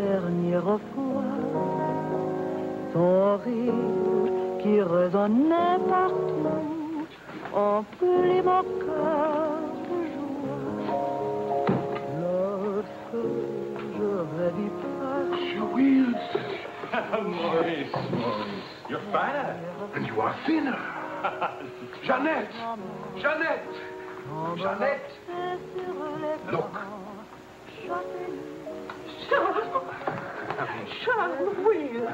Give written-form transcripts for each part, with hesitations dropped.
dernière fois. Ton rire qui résonnait partout, emplit mon cœur de joie. Lorsque je rêve pas. Maurice, you're fat. And you are thinner. Jeannette! Jeannette! Jeannette! Look. Charles, Will,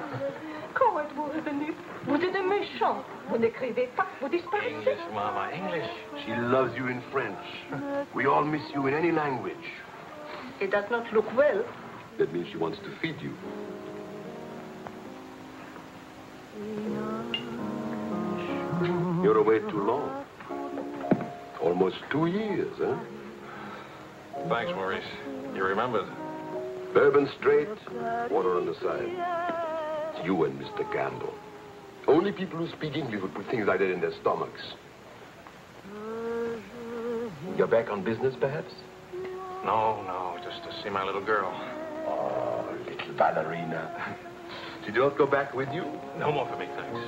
comment êtes-vous revenu? Vous êtes méchant. Vous n'écrivez pas, vous disparaissez. English, Mama, English. She loves you in French. We all miss you in any language. It does not look well. That means she wants to feed you. You're away too long. Almost 2 years, huh? Thanks, Maurice. You remembered. Bourbon straight, water on the side. It's you and Mr. Campbell. Only people who speak English would put things like that in their stomachs. You're back on business, perhaps? No, just to see my little girl. Oh, little ballerina. She did not go back with you? No more for me, thanks.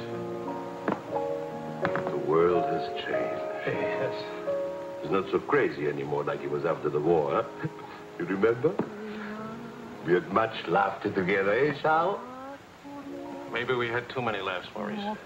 The world has changed. Yes. It's not so crazy anymore like it was after the war, huh? You remember? We had much laughter together, eh, Charles? Maybe we had too many laughs, Maurice.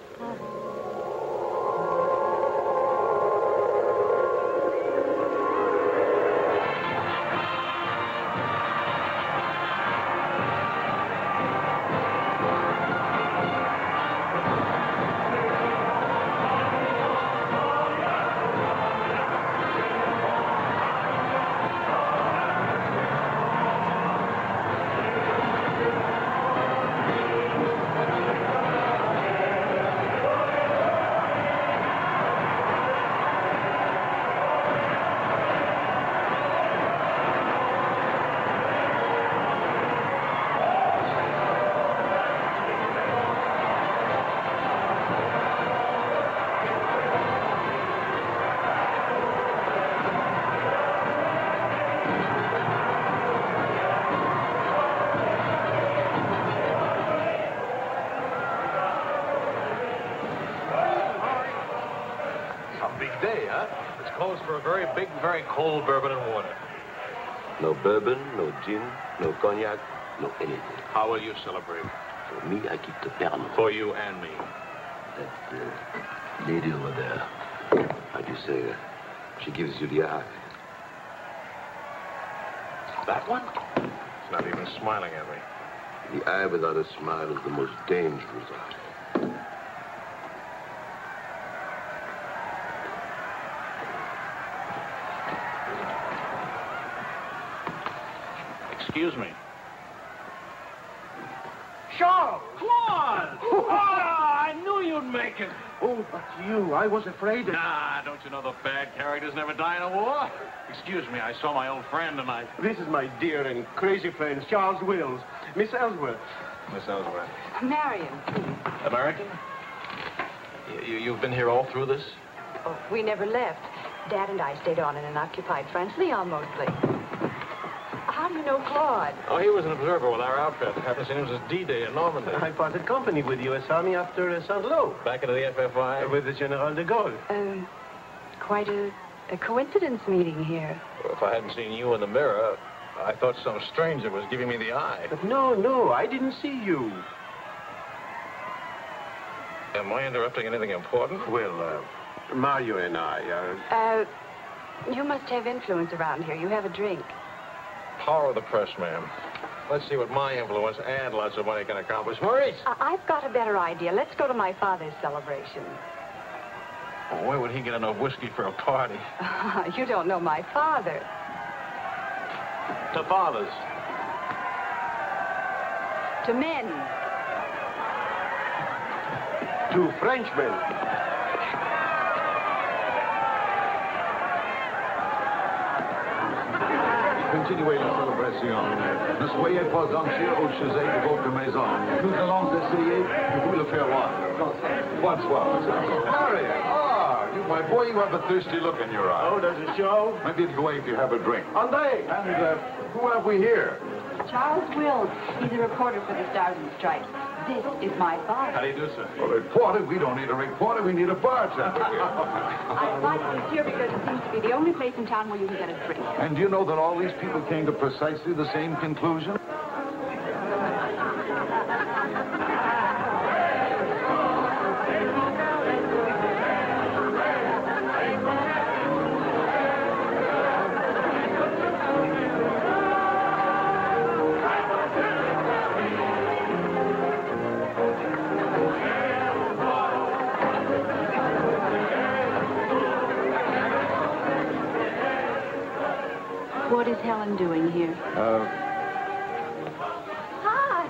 For a very big, very cold bourbon and water. No bourbon, no gin, no cognac, no anything. How will you celebrate? For me, I keep the Pernod. For you and me. That lady over there, how do you say, she gives you the eye. That one? She's not even smiling at me. The eye without a smile is the most dangerous eye. Excuse me. Charles! Claude! Oh, I knew you'd make it. Oh, but you, I was afraid of... Nah, don't you know the bad characters never die in a war? Excuse me, I saw my old friend and I... This is my dear and crazy friend, Charles Wills. Miss Ellsworth. Miss Ellsworth. Marion, please. American? You've been here all through this? Oh, we never left. Dad and I stayed on in an occupied France, Leon mostly. How do you know Claude? Oh, he was an observer with our outfit. Haven't seen him since D-Day in Normandy. I parted company with U.S. Army after Saint-Lô. Back into the FFI? With the General de Gaulle. Quite a coincidence meeting here. Well, if I hadn't seen you in the mirror, I thought some stranger was giving me the eye. But no, I didn't see you. Am I interrupting anything important? Well, Mario and I are... You must have influence around here. You have a drink. Power of the press, ma'am. Let's see what my influence and lots of money can accomplish. Maurice! I've got a better idea. Let's go to my father's celebration. Oh, where would he get enough whiskey for a party? You don't know my father. To fathers. To men. To Frenchmen. Continuez la célébration. Ne soyez pas anxieux au chevet de votre maison. Nous allons essayer de vous le faire voir. Bonsoir. Harry, you, my boy, you have a thirsty look in your eye. Oh, does it show? Maybe it'll go away if you have a drink. André! And who have we here? Charles Wills. He's a reporter for the Stars and Stripes. This is my boss. How do you do, sir? A reporter? We don't need a reporter. We need a bartender here. I invited you here because it seems to be the only place in town where you can get a drink. And do you know that all these people came to precisely the same conclusion? What is Helen doing here? Hi.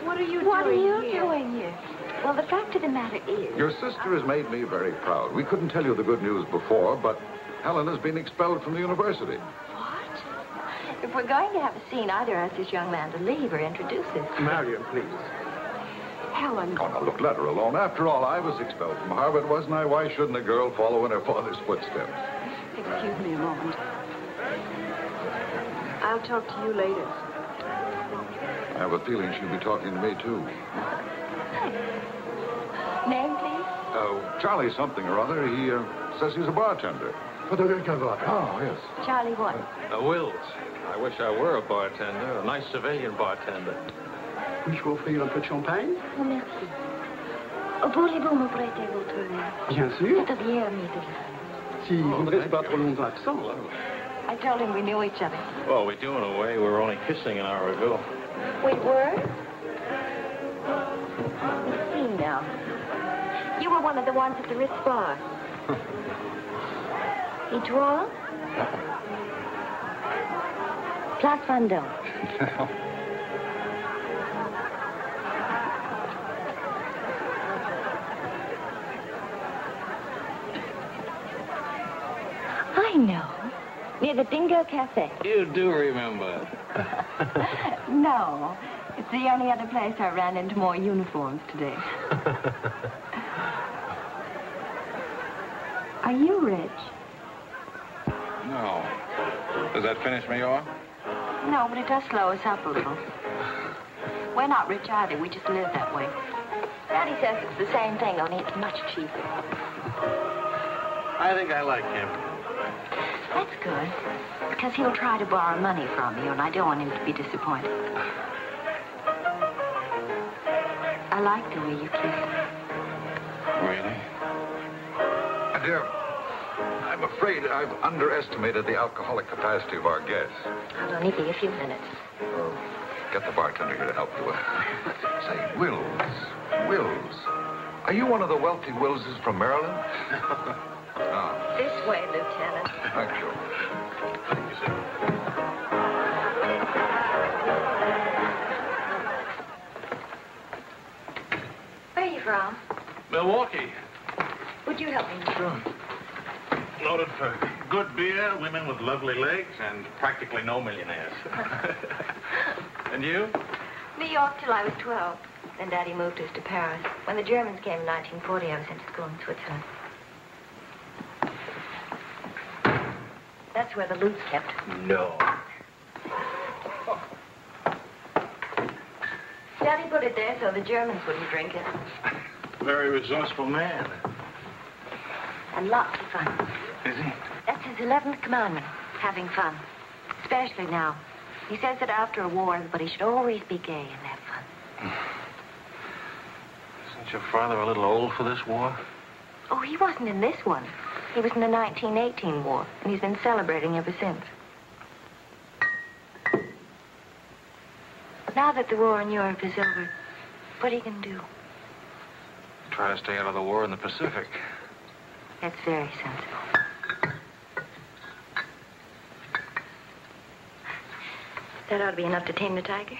What are you What are doing you here? doing here? Well, the fact of the matter is... Your sister has made me very proud. We couldn't tell you the good news before, but Helen has been expelled from the university. What? If we're going to have a scene, either ask this young man to leave or introduce us. Marion, please. Helen. Oh, now, look, let her alone. After all, I was expelled from Harvard, wasn't I? Why shouldn't a girl follow in her father's footsteps? Excuse me a moment. I'll talk to you later. I have a feeling she'll be talking to me, too. Name, please? Charlie something or other. He says he's a bartender. Oh, yes. Charlie what? Wills. I wish I were a bartender, a nice civilian bartender. Puis-je vous offrir un peu de champagne? Oh, merci. Voulez-vous me prêter votre verre? Bien sûr. C'est bien aimable. Si vous ne restez pas trop longtemps absent. I told him we knew each other. Well, we do in a way. We were only kissing an hour ago. We were? Let's see now. You were one of the ones at the Ritz bar. Et toi? Place Vendôme. I know. Near the Dingo Cafe. You do remember. No. It's the only other place I ran into more uniforms today. Are you rich? No. Does that finish me off? No, but it does slow us up a little. We're not rich either. We just live that way. Daddy says it's the same thing, only it's much cheaper. I think I like him. That's good. Because he'll try to borrow money from you, and I don't want him to be disappointed. I like the way you kiss. Really? Dear, I'm afraid I've underestimated the alcoholic capacity of our guests. I'll only be a few minutes. Get the bartender here to help you. Say, Wills. Are you one of the wealthy Willses from Maryland? This way, Lieutenant. Thank you. Thank you, sir. Where are you from? Milwaukee. Would you help me? Sure. Noted for good beer, women with lovely legs, and practically no millionaires. And you? New York till I was 12. Then Daddy moved us to Paris. When the Germans came in 1940, I was sent to school in Switzerland. That's where the loot's kept. No. Daddy put it there so the Germans wouldn't drink it. Very resourceful man. And lots of fun. Is he? That's his 11th commandment, having fun. Especially now. He says that after a war, everybody should always be gay and have fun. Isn't your father a little old for this war? Oh, he wasn't in this one. He was in the 1918 war, and he's been celebrating ever since. Now that the war in Europe is over, what are you going to do? Try to stay out of the war in the Pacific. That's very sensible. That ought to be enough to tame the tiger.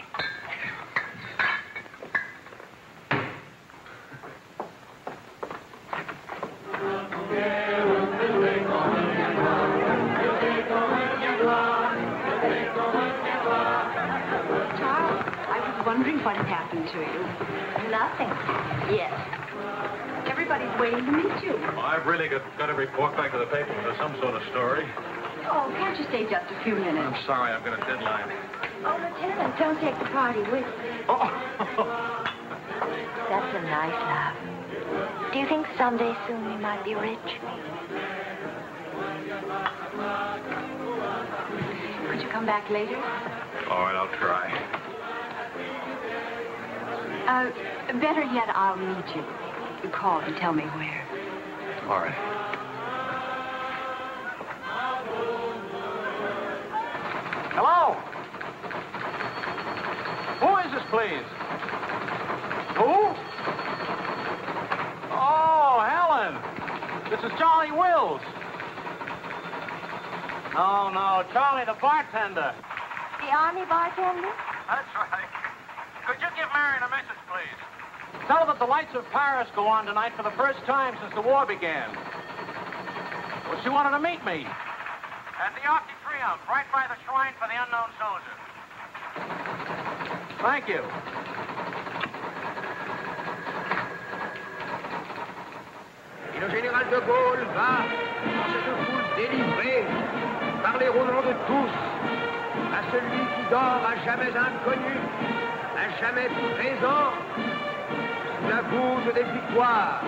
Charles, I was wondering what had happened to you. Nothing. Yes. Everybody's waiting to meet you. Well, I've really got to report back to the paper for some sort of story. Oh, can't you stay just a few minutes? I'm sorry, I've got a deadline. Oh, Lieutenant, don't take the party with you. Oh. That's a nice laugh. Do you think someday soon we might be rich? Could you come back later? All right, I'll try. Better yet, I'll meet you. You call and tell me where. All right. Hello? Who is this, please? Who? Oh, Helen. This is Charlie Wills. No, Charlie, the bartender. The Army bartender? That's right. Could you give Marion a message, please? Tell her that the lights of Paris go on tonight for the first time since the war began. Well, she wanted to meet me. At the Arc de Triomphe, right by the shrine for the unknown soldier. Thank you. Et le général de Gaulle va, dans cette foule délivrée, parler au nom de tous, à celui qui dort à jamais inconnu, à jamais présent, sous la voûte des victoires.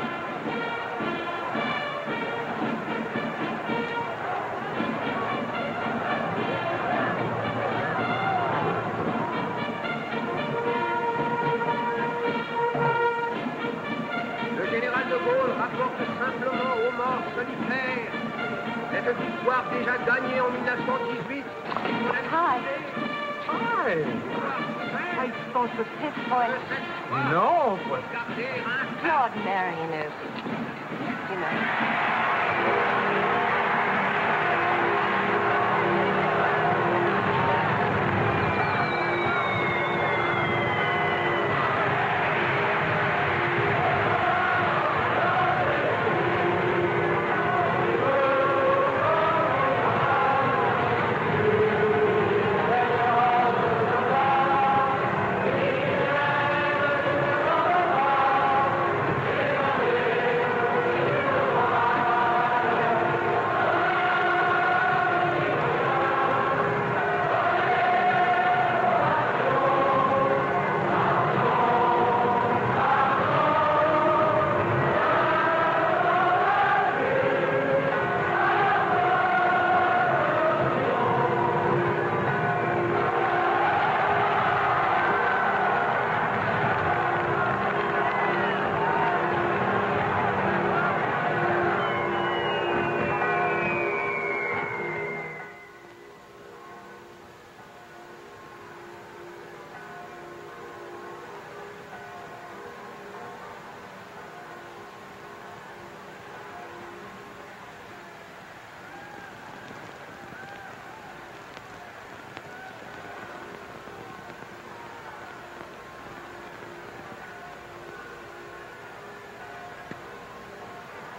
Le général de Gaulle rapporte simplement aux morts solitaires cette victoire déjà gagnée en 1918. Hi. Hi. Are you supposed to piss for it? No, but... Claude Marion, you know.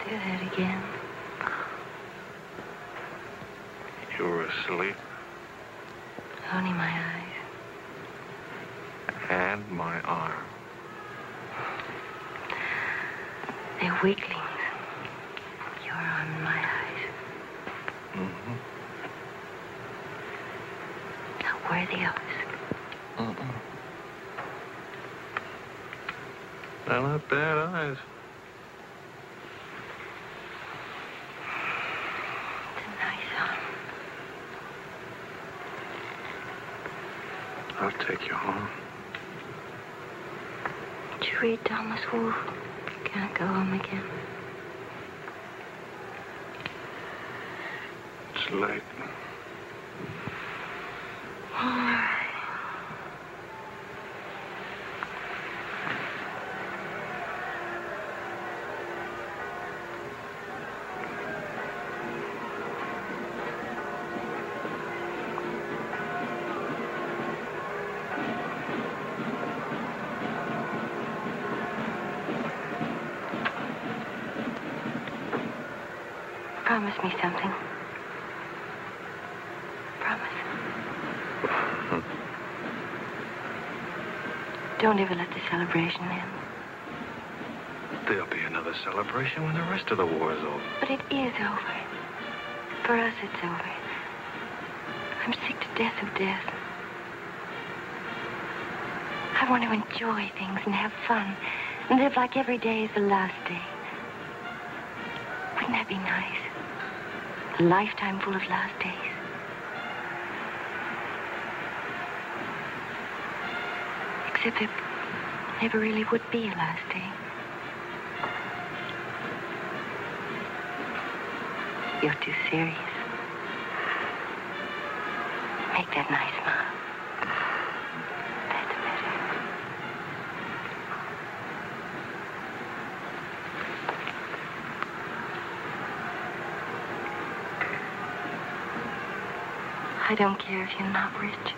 Do that again. You were asleep. Only my eyes. And my arm. They're weaklings. Your arm and my eyes. Mm-hmm. Not worthy of us. Mm-mm. They're not bad eyes. It's a nice arm. I'll take you home. Did you read Thomas Wolfe? Can't go home again. It's late. All right. Promise me something. Promise. Don't ever let the celebration end. There'll be another celebration when the rest of the war is over. But it is over. For us, it's over. I'm sick to death of death. I want to enjoy things and have fun and live like every day is the last day. Wouldn't that be nice? A lifetime full of last days. Except there never really would be a last day. You're too serious. Make that nice smile. That's better. I don't care if you're not rich.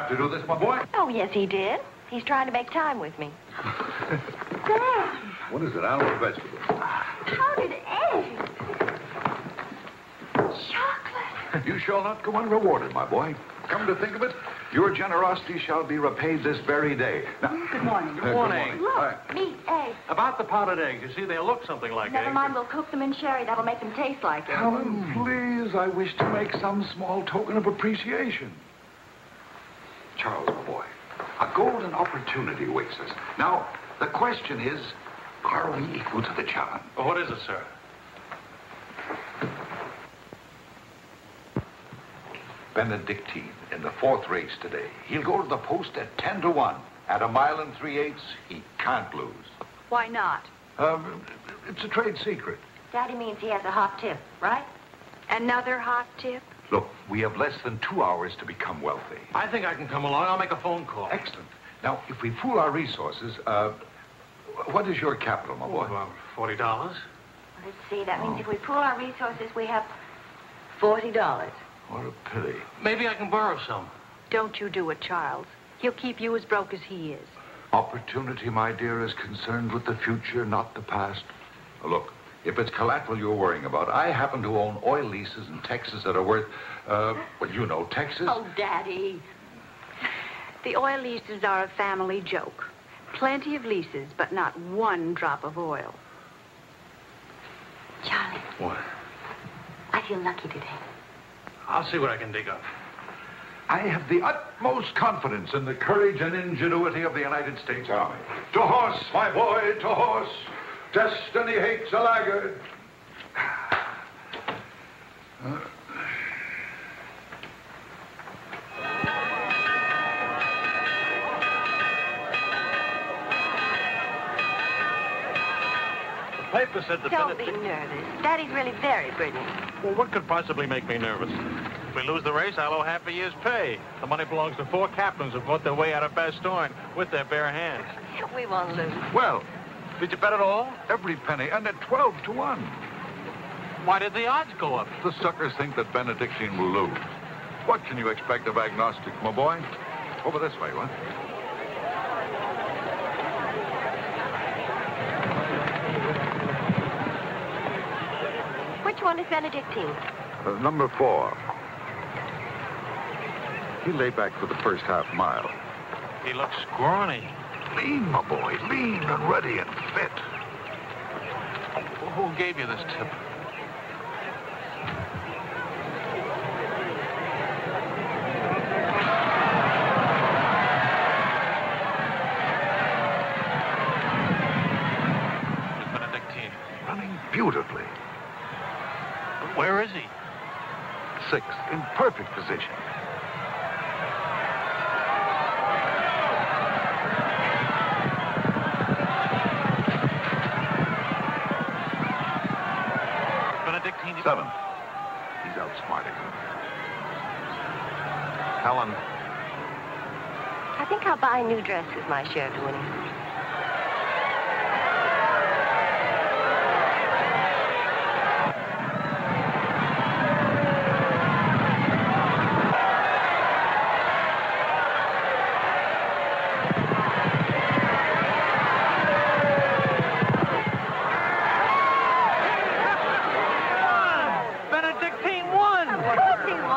To do this, my boy? Oh, yes, he did. He's trying to make time with me. Dad! What is it, animal or vegetable? Powdered eggs. Chocolate. You shall not go unrewarded, my boy. Come to think of it, your generosity shall be repaid this very day. Now, Good morning. Good morning. Look, meat, eggs. About the powdered eggs, you see, they look something like Never eggs. mind, we'll cook them in sherry. That'll make them taste like it. Helen, please, I wish to make some small token of appreciation. Charles, my boy, a golden opportunity awaits us. Now, the question is, are we equal to the challenge? Well, what is it, sir? Benedictine in the 4th race today. He'll go to the post at 10-1. At 1 3/8 he can't lose. Why not? It's a trade secret. Daddy means he has a hot tip, right? Another hot tip? Look, we have less than 2 hours to become wealthy. I think I can come along. I'll make a phone call. Excellent. Now, if we pool our resources, what is your capital, my boy? About $40. Let's see, that means if we pool our resources, we have $40. What a pity. Maybe I can borrow some. Don't you do it, Charles. He'll keep you as broke as he is. Opportunity, my dear, is concerned with the future, not the past. Look, if it's collateral you're worrying about, I happen to own oil leases in Texas that are worth, well, you know, Texas. Oh, Daddy. The oil leases are a family joke. Plenty of leases, but not one drop of oil. Charlie, What? I feel lucky today. I'll see what I can dig up. I have the utmost confidence in the courage and ingenuity of the United States Army. To horse, my boy, to horse. Destiny hates a laggard. The paper said that Don't be nervous. Daddy's really very brilliant. Well, what could possibly make me nervous? If we lose the race, I'll owe half a year's pay. The money belongs to 4 captains who fought their way out of Bastogne with their bare hands. We won't lose. Well, Did you bet it all? every penny, and at 12-1. Why did the odds go up? The suckers think that Benedictine will lose. What can you expect of agnostics, my boy? Over this way, what? Which one is Benedictine? Number 4. He lay back for the first half mile. He looks scrawny. Lean, my boy, lean and ready and fit. Who gave you this tip? Who's Benedictine? Running beautifully. But where is he? 6th, in perfect position. Benedictine. 7th. He's outsmarting him. Helen. I think I'll buy a new dress with my share of winning.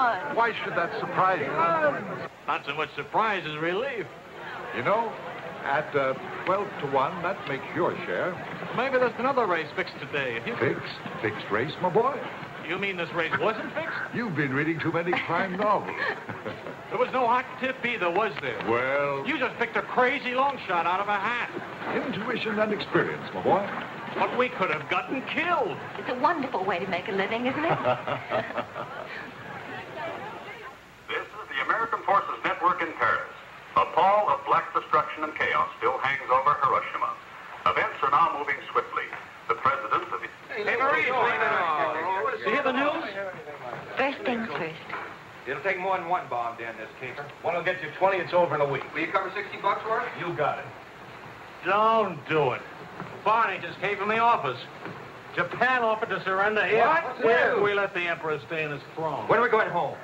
on. Why should that surprise you? Not so much surprise as relief. You know, at 12 to 1, that makes your share. Maybe there's another race fixed today. If you... Fixed race, my boy. You mean this race wasn't fixed? You've been reading too many crime novels. There was no hot tip either, was there? Well, You just picked a crazy long shot out of a hat. intuition and experience, my boy. But we could have gotten killed. It's a wonderful way to make a living, isn't it? This is the American Forces Network in Paris. A pall of black destruction and chaos still hangs over Hiroshima. Events are now moving swiftly. The president of the... Hey, Marie, You hear the news? First things first. It'll take more than one bomb down this caper. One will get you 20. It's over in a week. Will you cover $60 for it? You got it. Don't do it. Barney just came from the office. Japan offered to surrender here. What? Where we let the emperor stay in his throne? When are we going home?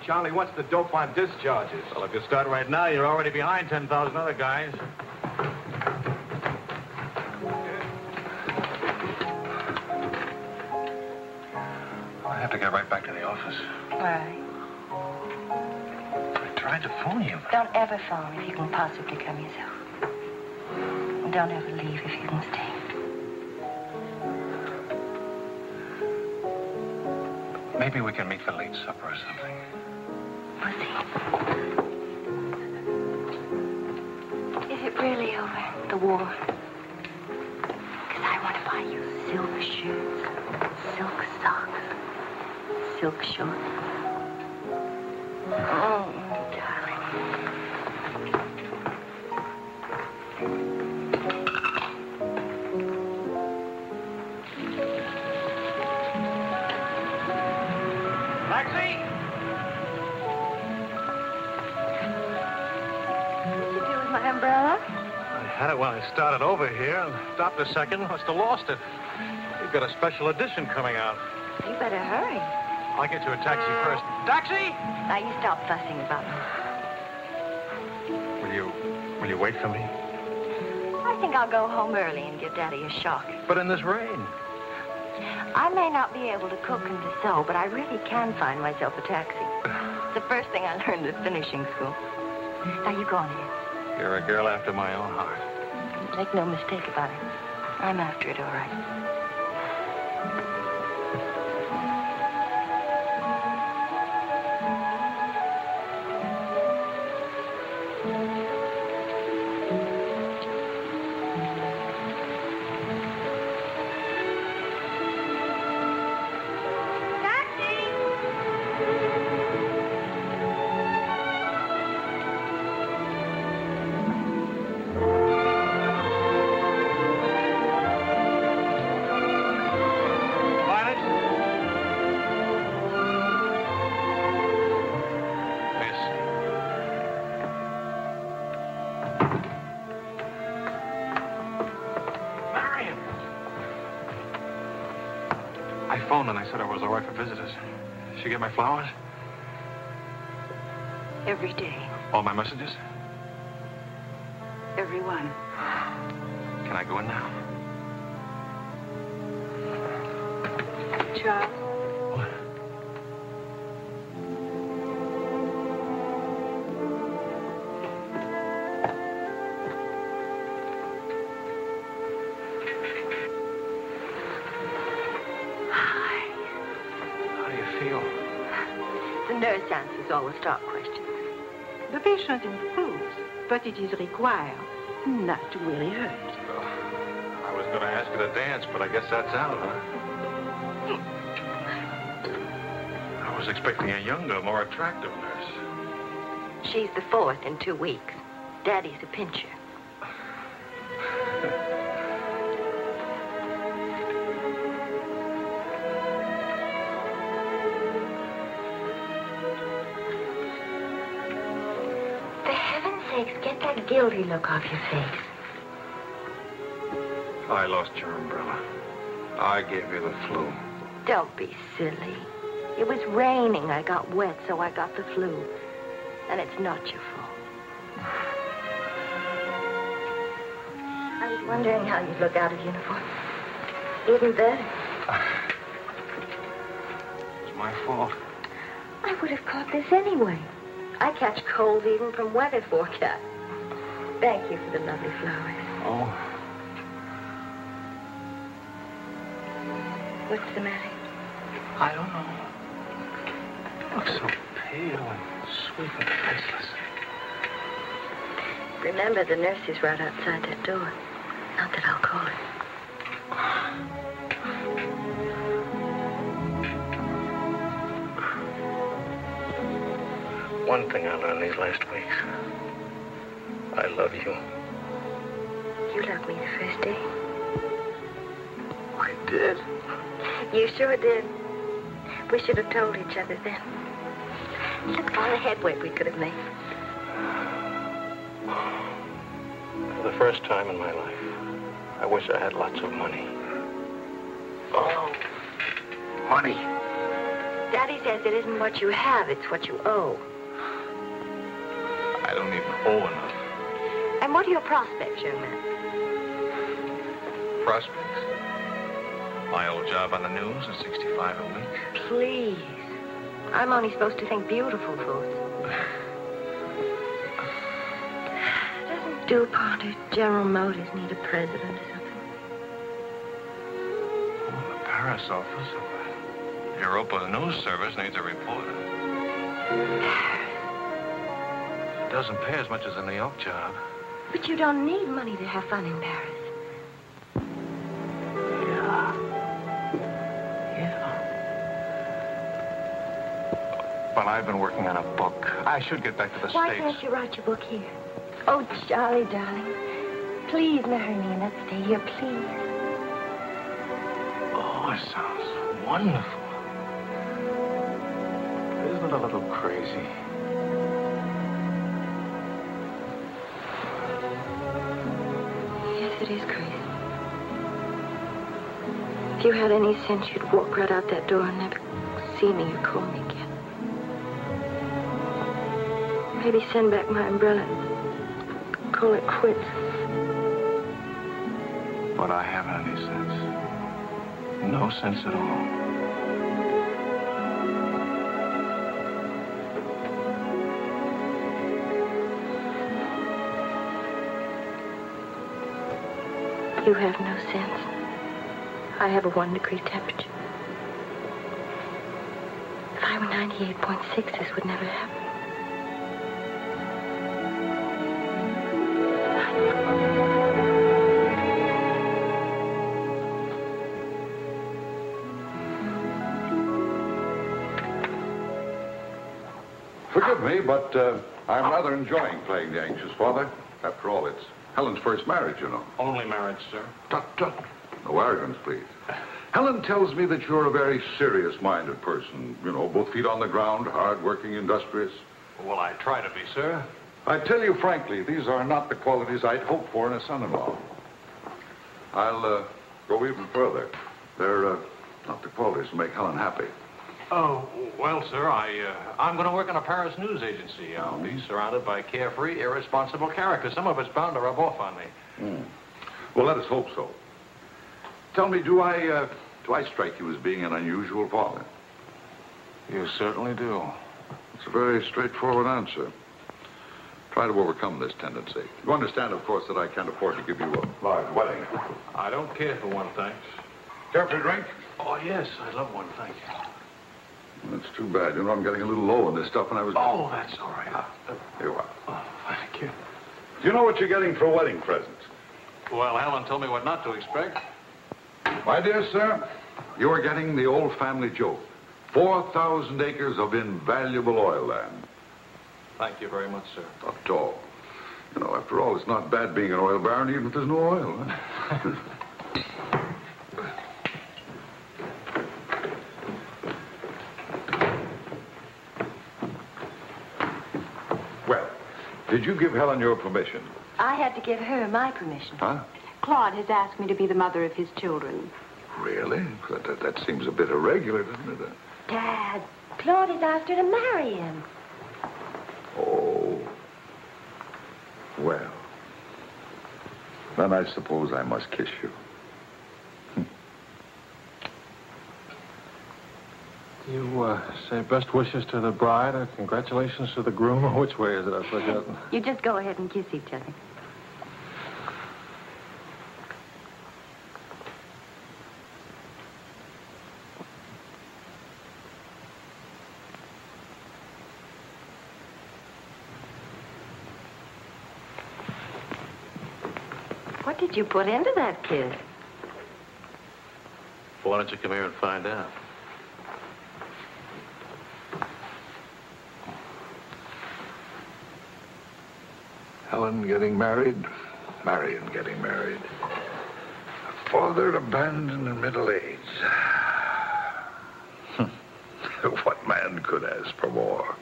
Charlie wants the dope on discharges. Well, if you start right now, you're already behind 10,000 other guys. I have to get right back to the office. Why? I tried to phone you. Don't ever phone if you can possibly come yourself. And don't ever leave if you can stay. Maybe we can meet for late supper or something. Pussy. Is it really over, the war? Because I want to buy you silk shoes, silk socks, silk shorts. Oh, darling. Taxi! What'd you do with my umbrella? I had it when I started over here and stopped a second. Must have lost it. You've got a special edition coming out. You better hurry. I'll get you a taxi first. Taxi! Now you stop fussing about me. Will you wait for me? I think I'll go home early and give Daddy a shock. But in this rain. I may not be able to cook and to sew, but I really can find myself a taxi. It's the first thing I learned at finishing school. Now you go on in. You're a girl after my own heart. Make no mistake about it. I'm after it, all right. I phoned and I said I was all right for visitors. Did she get my flowers? Every day, All my messages? every one. Can I go in now? Charles, What? How do you feel? the nurse answers all the stock questions. The patient improves, but it is required not to really hurt. I was going to ask you to dance, but I guess that's out, huh? I was expecting a younger, more attractive nurse. She's the fourth in 2 weeks. Daddy's a pincher. For heaven's sakes, get that guilty look off your face. I lost your umbrella. I gave you the flu. Don't be silly. It was raining. I got wet, so I got the flu. And it's not your fault. I was wondering how you'd look out of uniform. Even better. It's my fault. I would have caught this anyway. I catch colds even from weather forecast. Thank you for the lovely flowers. Oh. What's the matter? I don't know. You look so pale and sweet and faceless. Remember, the nurse is right outside that door. Not that I'll call her. One thing I learned these last weeks. I love you. You loved me the first day. I did. You sure did. We should have told each other then. Look at all the headway we could have made. For the first time in my life, I wish I had lots of money. Oh, money. Daddy says it isn't what you have, it's what you owe. I don't even owe enough. And what are your prospects, young man? Prospects? My old job on the news at $65 a week. Please. I'm only supposed to think beautiful thoughts. Doesn't DuPont or General Motors need a president or something? Oh, the Paris office of the Europa News Service needs a reporter. It doesn't pay as much as a New York job. But you don't need money to have fun in Paris. Well, I've been working on a book. I should get back to the Why States. can't you write your book here? Oh, Charlie, darling. Please marry me and let's stay here, please. Oh, it sounds wonderful. Isn't it a little crazy? Yes, it is crazy. If you had any sense, you'd walk right out that door and never see me or call me again. Maybe send back my umbrella and call it quits. But I haven't any sense. No sense at all. You have no sense. I have a 1-degree temperature. If I were 98.6, this would never happen. Forgive me, but I'm rather enjoying playing the anxious father. After all, it's Helen's first marriage, you know. Only marriage, sir. Tut, tut. No arrogance, please. Helen tells me that you're a very serious-minded person. You know, both feet on the ground, hard-working, industrious. Well, I try to be, sir. I tell you frankly, these are not the qualities I'd hope for in a son-in-law. I'll go even further. They're not the qualities to make Helen happy. Oh, well, sir, I'm going to work in a Paris news agency. I'll be surrounded by carefree, irresponsible characters. Some of it's bound to rub off on me. Well, let us hope so. Tell me, do I strike you as being an unusual father? You certainly do. It's a very straightforward answer. Try to overcome this tendency. You understand, of course, that I can't afford to give you a large wedding. I don't care for one, thanks. Care for a drink? Oh, yes, I'd love one, thank you. That's too bad. You know, I'm getting a little low on this stuff, and I was... Oh, that's all right. Here you are. Oh, thank you. Do you know what you're getting for a wedding present? Well, Helen told me what not to expect. My dear sir, you are getting the old family joke. 4,000 acres of invaluable oil land. Thank you very much, sir. Not at all. You know, after all, it's not bad being an oil baron, even if there's no oil. Huh? Well, did you give Helen your permission? I had to give her my permission. Huh? Claude has asked me to be the mother of his children. Really? That seems a bit irregular, doesn't it? Dad, Claude has asked her to marry him. Oh. Well. Then I suppose I must kiss you. You say best wishes to the bride or congratulations to the groom, or which way is it? I've forgotten. You just go ahead and kiss each other. What did you put into that kiss? Why don't you come here and find out? Helen getting married, Marion getting married. A father abandoned in middle age. What man could ask for more?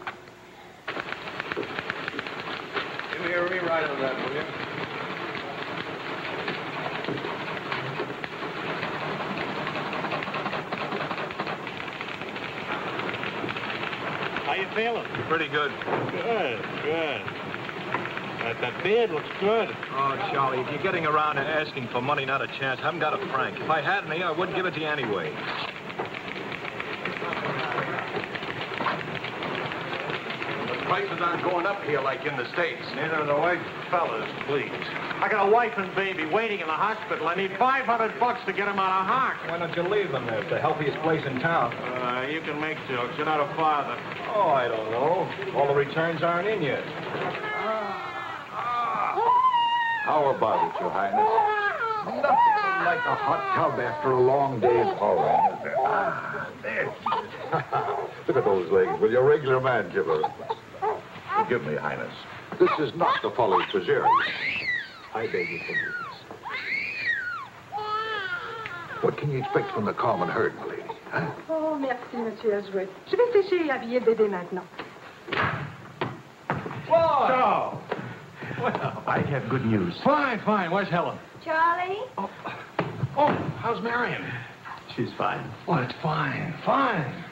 Give me a rewrite of that, will you? How you feeling? Pretty good. Good, good. That beard looks good. Oh, Charlie, if you're getting around and asking for money, not a chance. I haven't got a franc. If I had any, I wouldn't give it to you anyway. The prices aren't going up here like in the States. Neither are the white fellas, please. I got a wife and baby waiting in the hospital. I need $500 to get them out of Hart. Why don't you leave them there? It's the healthiest place in town. You can make jokes. You're not a father. Oh, I don't know. All the returns aren't in yet. How about it, Your Highness? Nothing like a hot tub after a long day's hauling, is there? Ah, there. Look at those legs. Will your regular man give her? Forgive me, Highness. This is not the Folly Treasury. I beg your forgiveness. What can you expect from the common herd, my lady? Huh? Oh, merci, Monsieur Azuet. Je vais sécher et habiller le bébé maintenant. Whoa! So, well, I have good news. fine, fine. Where's Helen? Charlie? Oh, how's Marion? She's fine. Oh, it's fine, fine.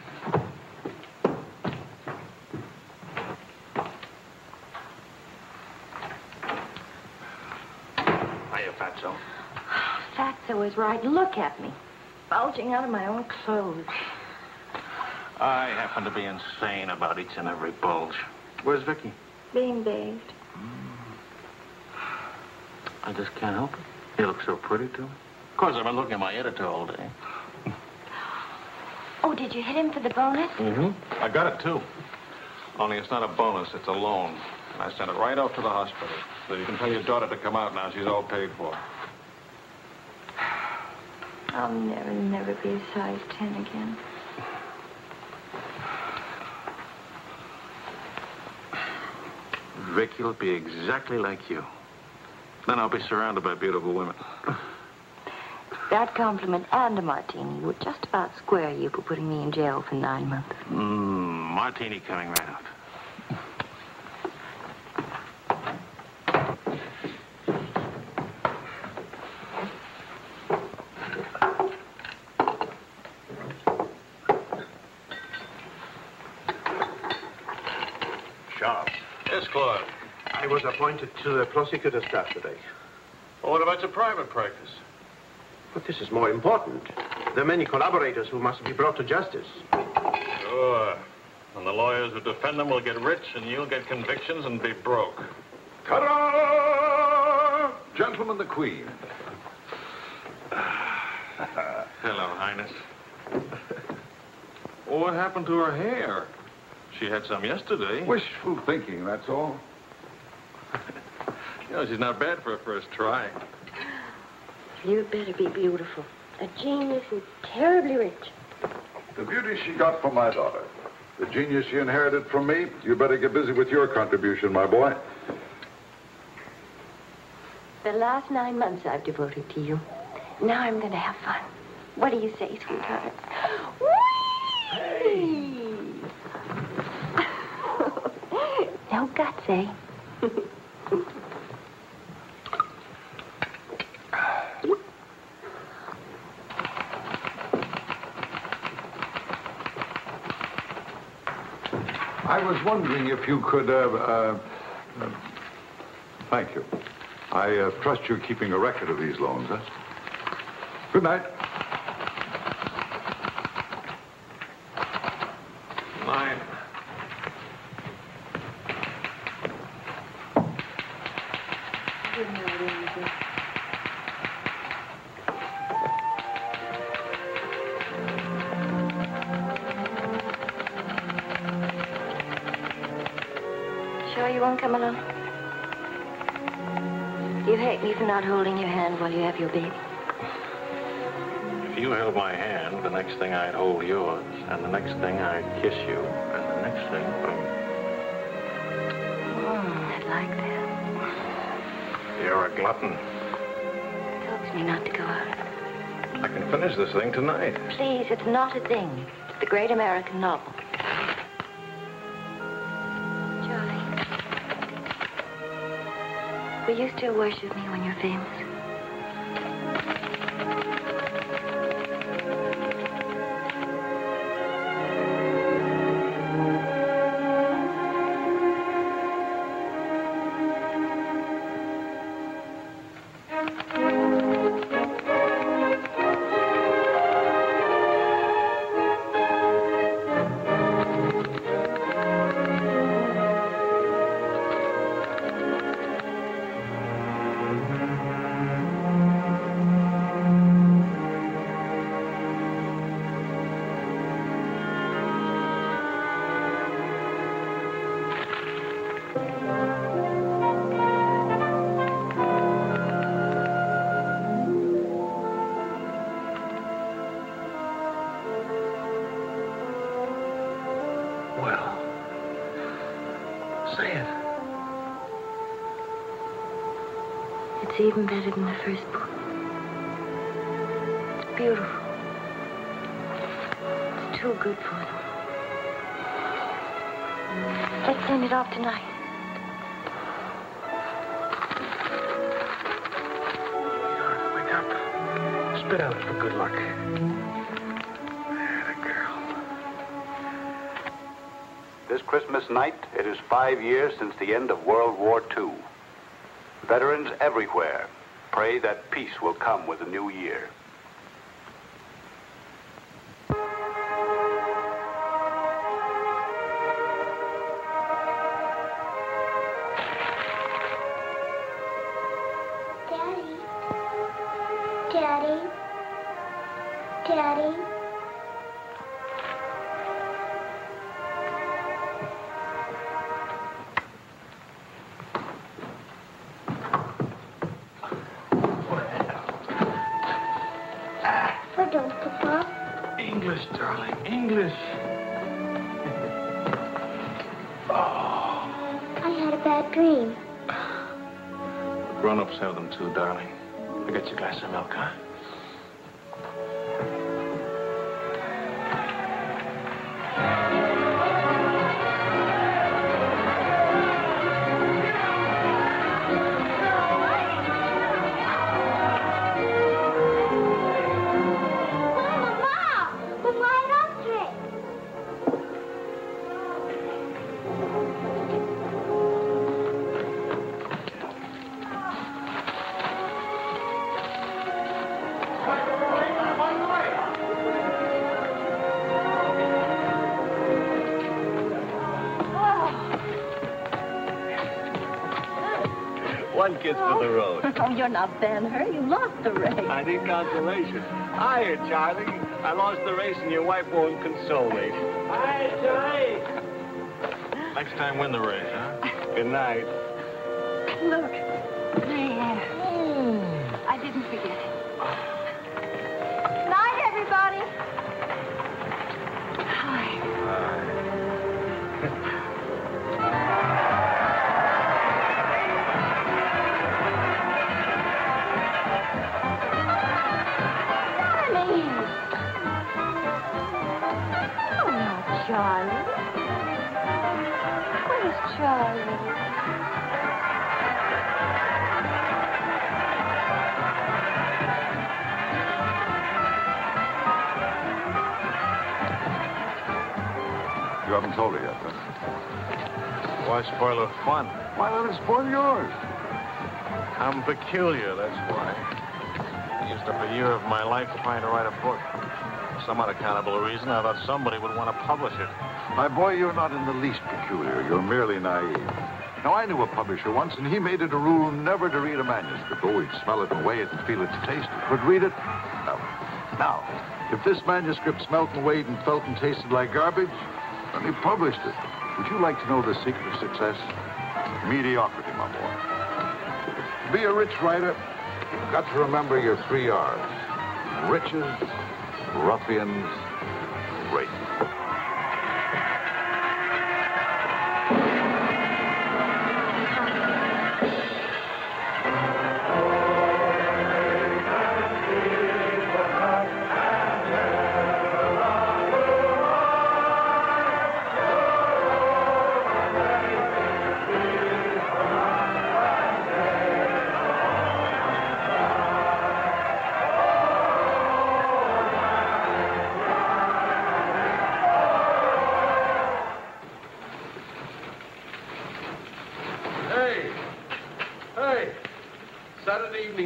Hiya, Fatso. Fatso is right. Look at me. Bulging out of my own clothes. I happen to be insane about each and every bulge. Where's Vicky? Being bathed. I just can't help it. You look so pretty, too. Of course, I've been looking at my editor all day. Oh, did you hit him for the bonus? Mm-hmm. I got it, too. Only it's not a bonus, it's a loan. And I sent it right off to the hospital. So you can tell your daughter to come out now. She's all paid for. I'll never be a size 10 again. Vicky will be exactly like you. Then I'll be surrounded by beautiful women. That compliment and a martini would just about square you for putting me in jail for 9 months. Martini coming right out. Sharp. Yes, Claude. I was appointed to the prosecutor's staff today. Well, what about your private practice? But this is more important. There are many collaborators who must be brought to justice. Sure. And the lawyers who defend them will get rich, and you'll get convictions and be broke. Ta-da! Gentlemen, the Queen. Hello, Highness. Well, what happened to her hair? She had some yesterday. Wishful thinking, that's all. You know, she's not bad for a first try. You'd better be beautiful. A genius and terribly rich. The beauty she got from my daughter. The genius she inherited from me. You better get busy with your contribution, my boy. The last 9 months I've devoted to you. Now I'm going to have fun. What do you say, sweetheart? Hey! No guts, eh? I was wondering if you could, thank you. I trust you're keeping a record of these loans, huh? Good night. Good night, Angel. Sure you won't come along? You hate me for not holding your hand while you have your baby. If you held my hand, the next thing I'd hold yours, and the next thing I'd kiss you, and the next thing, I'd like that. You're a glutton. Coax me not to go out. I can finish this thing tonight. Please, it's not a thing. It's the great American novel. Charlie, will you still worship me when you're famous? It's even better than the first book. It's beautiful. It's too good for them. Let's send it off tonight. Wake up. Spit out for good luck. This Christmas night, it is 5 years since the end of World War II. Veterans everywhere pray that peace will come with the new year. Daddy. Daddy. Daddy. Pardon, Papa. English, darling, English. I had a bad dream. Grown-ups have them too, darling. I got you a glass of milk, huh? One kiss for the road. Oh, you're not Ben-Hur. You lost the race. I need consolation. Hiya, Charlie. I lost the race and your wife won't console me. Hi, Charlie. Next time, win the race, huh? Good night. Look. There. I didn't forget it. Night, everybody. Hi. Charlie? Where's Charlie? You haven't told her yet, huh? Why spoil her fun? Why let it spoil yours? I'm peculiar, that's why. I used up a year of my life trying to write a book. For some unaccountable reason, I thought somebody would want to publish it. My boy, you're not in the least peculiar. You're merely naive. Now, I knew a publisher once, and he made it a rule never to read a manuscript. Oh, he'd smell it and weigh it and feel its taste. But read it? No. Now, if this manuscript smelt and weighed and felt and tasted like garbage, then he published it. Would you like to know the secret of success? Mediocrity, my boy. To be a rich writer, you've got to remember your 3 R's. Riches, ruffians, rape.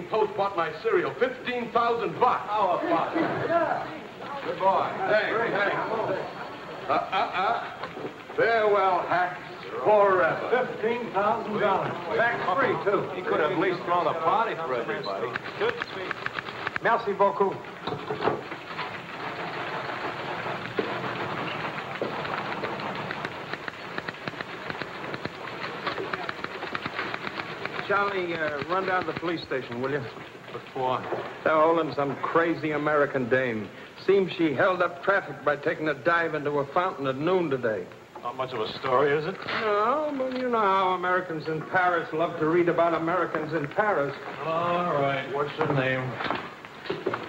Post bought my cereal, $15,000. How about it? Yeah. Good boy. Hey. Farewell, hacks, forever. $15,000. Tax-free, too. He could have at least thrown a party for everybody. Good speech. Merci beaucoup. Charlie, run down to the police station, will you? What for? They're holding some crazy American dame. Seems she held up traffic by taking a dive into a fountain at noon today. Not much of a story, is it? No, but you know how Americans in Paris love to read about Americans in Paris. All right. What's her name?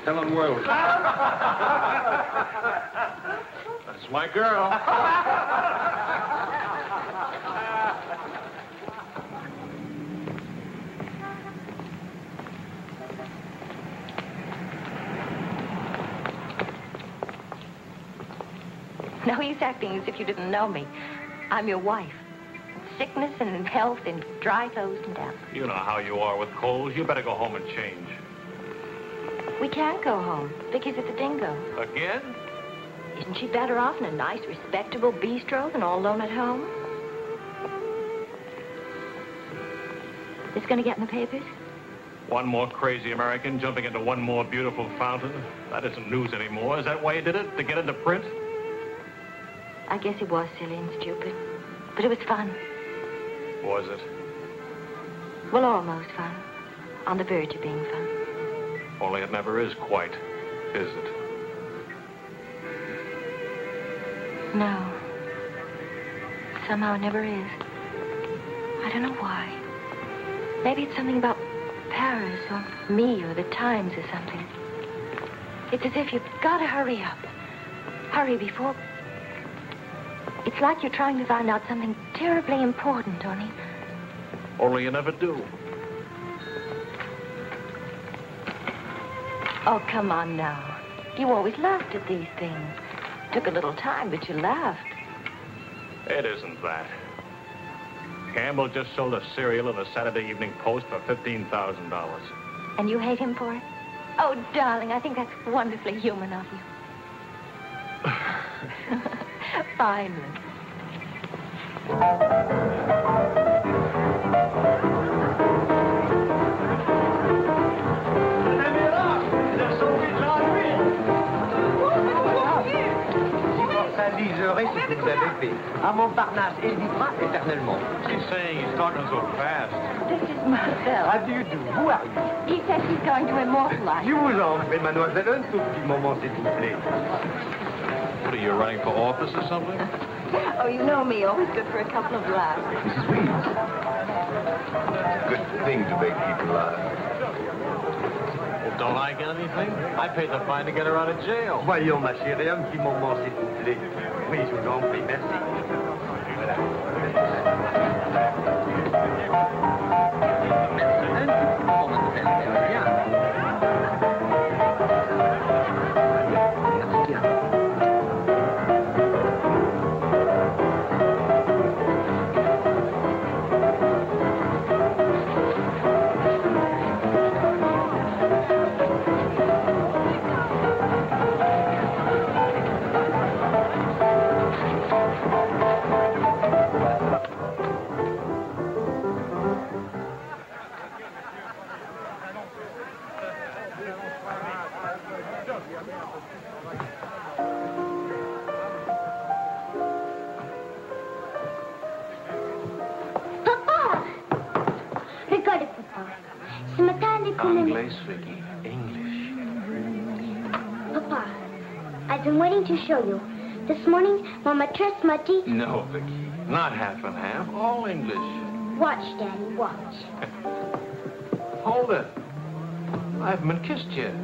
Helen Wells. That's my girl. No use acting as if you didn't know me. I'm your wife. Sickness and in health and dry clothes and damp. You know how you are with colds. You better go home and change. We can't go home. Vicky's at the Dingo. Again? Isn't she better off in a nice, respectable bistro than all alone at home? This going to get in the papers? One more crazy American jumping into one more beautiful fountain. That isn't news anymore. Is that why you did it? To get into print? I guess it was silly and stupid. But it was fun. Was it? Well, almost fun. On the verge of being fun. Only it never is quite, is it? No. Somehow it never is. I don't know why. Maybe it's something about Paris or me or the Times or something. It's as if you've got to hurry up. Hurry before... It's like you're trying to find out something terribly important, Tony. Only you never do. Oh, come on now. You always laughed at these things. Took a little time, but you laughed. It isn't that. Campbell just sold a cereal in the Saturday Evening Post for $15,000. And you hate him for it? Oh, darling, I think that's wonderfully human of you. Finally. Liserez ce que vous avez fait. À Montparnasse, il vivra éternellement. She's saying he's talking so fast. This is Marcel. How do you do? Who are you? He says he's going to immortalize. Je vous en prie, mademoiselle, un tout petit moment, s'il vous plaît. What are you, running for office or something? Oh, you know me. Always good for a couple of laughs. Mrs. Reeves. Good thing to make people laugh. Well, don't I get anything? I paid the fine to get her out of jail. Voyons, ma chérie, un petit moment, s'il vous plaît. Oui, je vous en prie, merci. Anglais, Vicky. English. Papa, I've been waiting to show you. This morning, Mama trust my teeth. No, Vicky. Not half and half. All English. Watch, Daddy, watch. Hold it. I haven't been kissed yet.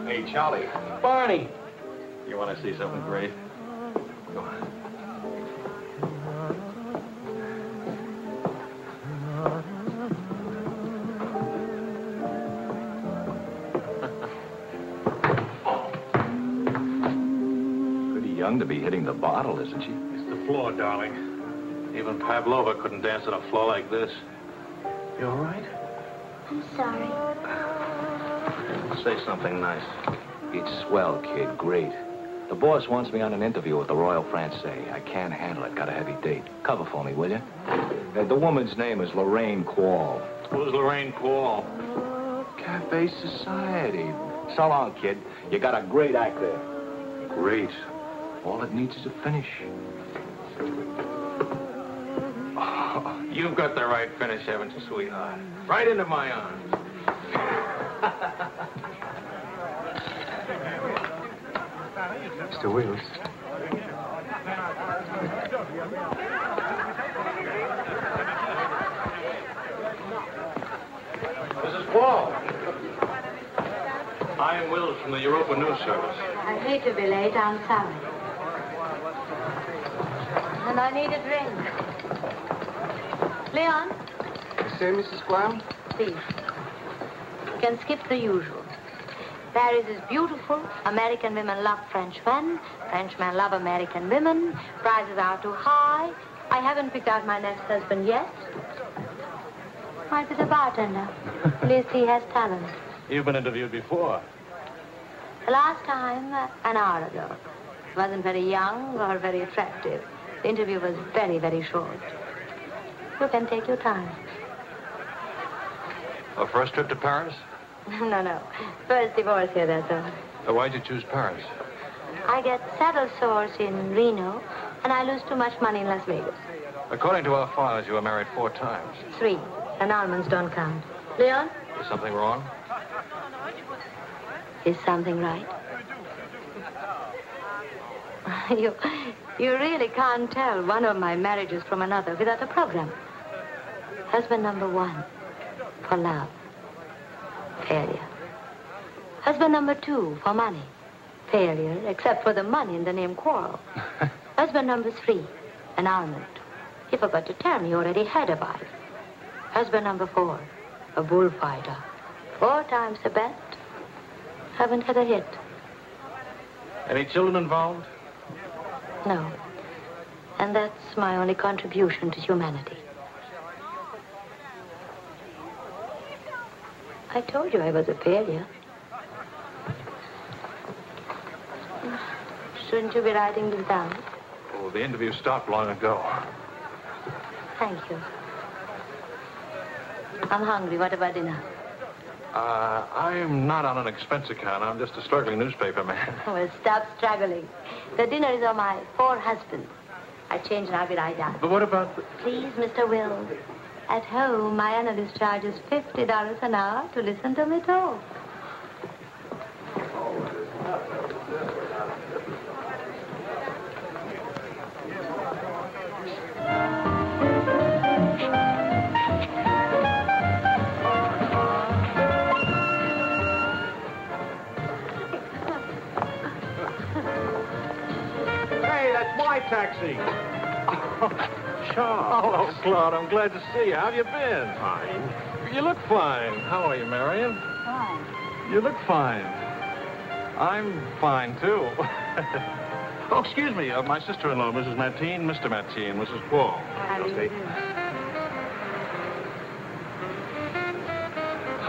Hey, Charlie. Barney. You want to see something great? Go on. Pretty young to be hitting the bottle, isn't she? It's the floor, darling. Even Pavlova couldn't dance on a floor like this. You all right? I'm sorry. Say something nice. It's swell, kid. Great. The boss wants me on an interview with the Royal Francais. I can't handle it. Got a heavy date. Cover for me, will you? The woman's name is Lorraine Quall. Who's Lorraine Quall? Cafe Society. So long, kid. You got a great act there. Great. All it needs is a finish. Oh, you've got the right finish, haven't you, sweetheart? Right into my arms. Mr. Wills. Mrs. Quall. I am Wills from the Europa News Service. I hate to be late. I'm sorry. And I need a drink. Leon? You say, Mrs. Quam? Please. You can skip the usual. Paris is beautiful. American women love Frenchmen. Frenchmen love American women. Prices are too high. I haven't picked out my next husband yet. Might be the bartender. At least he has talent. You've been interviewed before. The last time, an hour ago. He wasn't very young or very attractive. The interview was very, very short. You can take your time. A first trip to Paris? No. First divorce here, that's all. Why'd you choose Paris? I get saddle sores in Reno, and I lose too much money in Las Vegas. According to our files, you were married 4 times. 3. Annulments don't count. Leon? Is something wrong? Is something right? You really can't tell one of my marriages from another without a program. Husband number 1, for love. Failure. Husband number 2, for money. Failure, except for the money in the name Quarrel. Husband number 3, annulment. He forgot to tell me he already had a wife. Husband number 4, a bullfighter. 4 times the bet. Haven't had a hit. Any children involved? No. And that's my only contribution to humanity. I told you I was a failure. Shouldn't you be writing this down? Oh, the interview stopped long ago. Thank you. I'm hungry. What about dinner? I'm not on an expense account. I'm just a struggling newspaper man. Well, stop struggling. The dinner is on my 4 husbands. I change and I'll be right down. But what about the... Please, Mr. Wills. At home, my analyst charges $50 an hour to listen to me talk. Hey, that's my taxi. Charles. Hello, Claude. I'm glad to see you. How have you been? Fine. You look fine. How are you, Marion? Fine. You look fine. I'm fine, too. Oh, excuse me. My sister-in-law, Mrs. Mateen, Mr. Mateen, Mrs. Quall. How do you